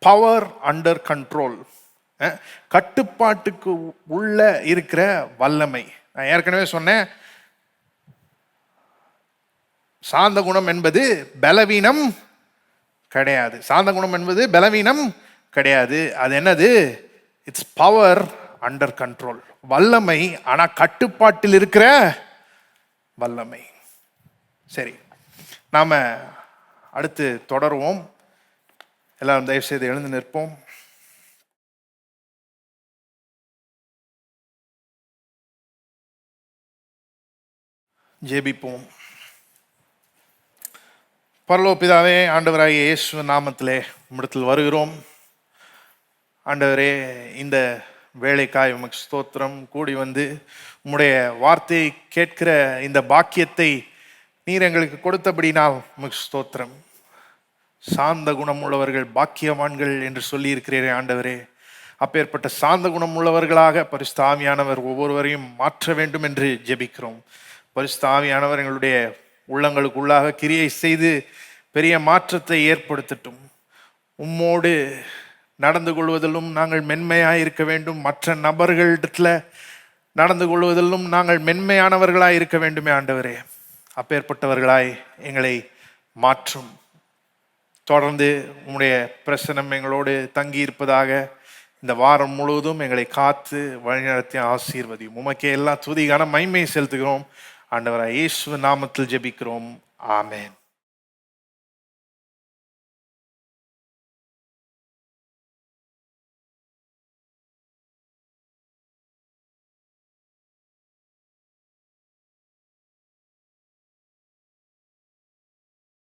பவர் அண்டர் கண்ட்ரோல், கட்டுப்பாட்டுக்கு உள்ள இருக்கிற வல்லமை. நான் ஏற்கனவே சொன்னேன், சாந்த குணம் என்பது பலவீனம் கிடையாது. சாந்த குணம் என்பது பலவீனம் கிடையாது. அது என்னது? இட்ஸ் பவர் அண்டர் கண்ட்ரோல், வல்லமை, ஆனா கட்டுப்பாட்டில் இருக்கிற வல்லமை. சரி, நாம அடுத்து தொடருவோம். எல்லாரும் தயவு செய்து எழுந்து நிற்போம். ஜெபிப்போம். பரலோக பிதாவே, ஆண்டவராகிய இயேசு நாமத்திலே உம்மிடத்தில் வருகிறோம். ஆண்டவரே, இந்த வேலைக்காய் உமக்கு ஸ்தோத்திரம். கூடி வந்து உம்முடைய வார்த்தையை கேட்கிற இந்த பாக்கியத்தை நீர் எங்களுக்கு கொடுத்தபடினால் உமக்கு ஸ்தோத்திரம். சாந்த குணம் உள்ளவர்கள் பாக்கியவான்கள் என்று சொல்லி இருக்கிறீரே ஆண்டவரே. அப்பேற்பட்ட சாந்த குணம் உள்ளவர்களாக பரிசுத்த ஆவியானவர் ஒவ்வொருவரையும் மாற்ற வேண்டும் என்று ஜெபிக்கிறோம். பரிசுத்த ஆவியானவர் எங்களுடைய உள்ளங்களுக்குள்ளாக கிரியை செய்து பெரிய மாற்றத்தை ஏற்படுத்தட்டும். உம்மோடு நடந்து கொள்வதிலும் நாங்கள் மென்மையாக இருக்க வேண்டும். மற்ற நபர்களிடத்தில் நடந்து கொள்வதிலும் நாங்கள் மென்மையானவர்களாய் இருக்க வேண்டுமே ஆண்டவரே. அப்பேற்பட்டவர்களாய் எங்களை மாற்றும். தொடர்ந்து உம்முடைய பிரசனம் எங்களோடு தங்கி இருப்பதாக. இந்த வாரம் முழுவதும் எங்களை காத்து வழிநடத்தி ஆசீர்வதியும். உமக்கே எல்லா துதிக்கான மகிமையை செலுத்துகிறோம். ஆண்டவராய் இயேசு நாமத்தில் ஜெபிக்கிறோம். ஆமென்.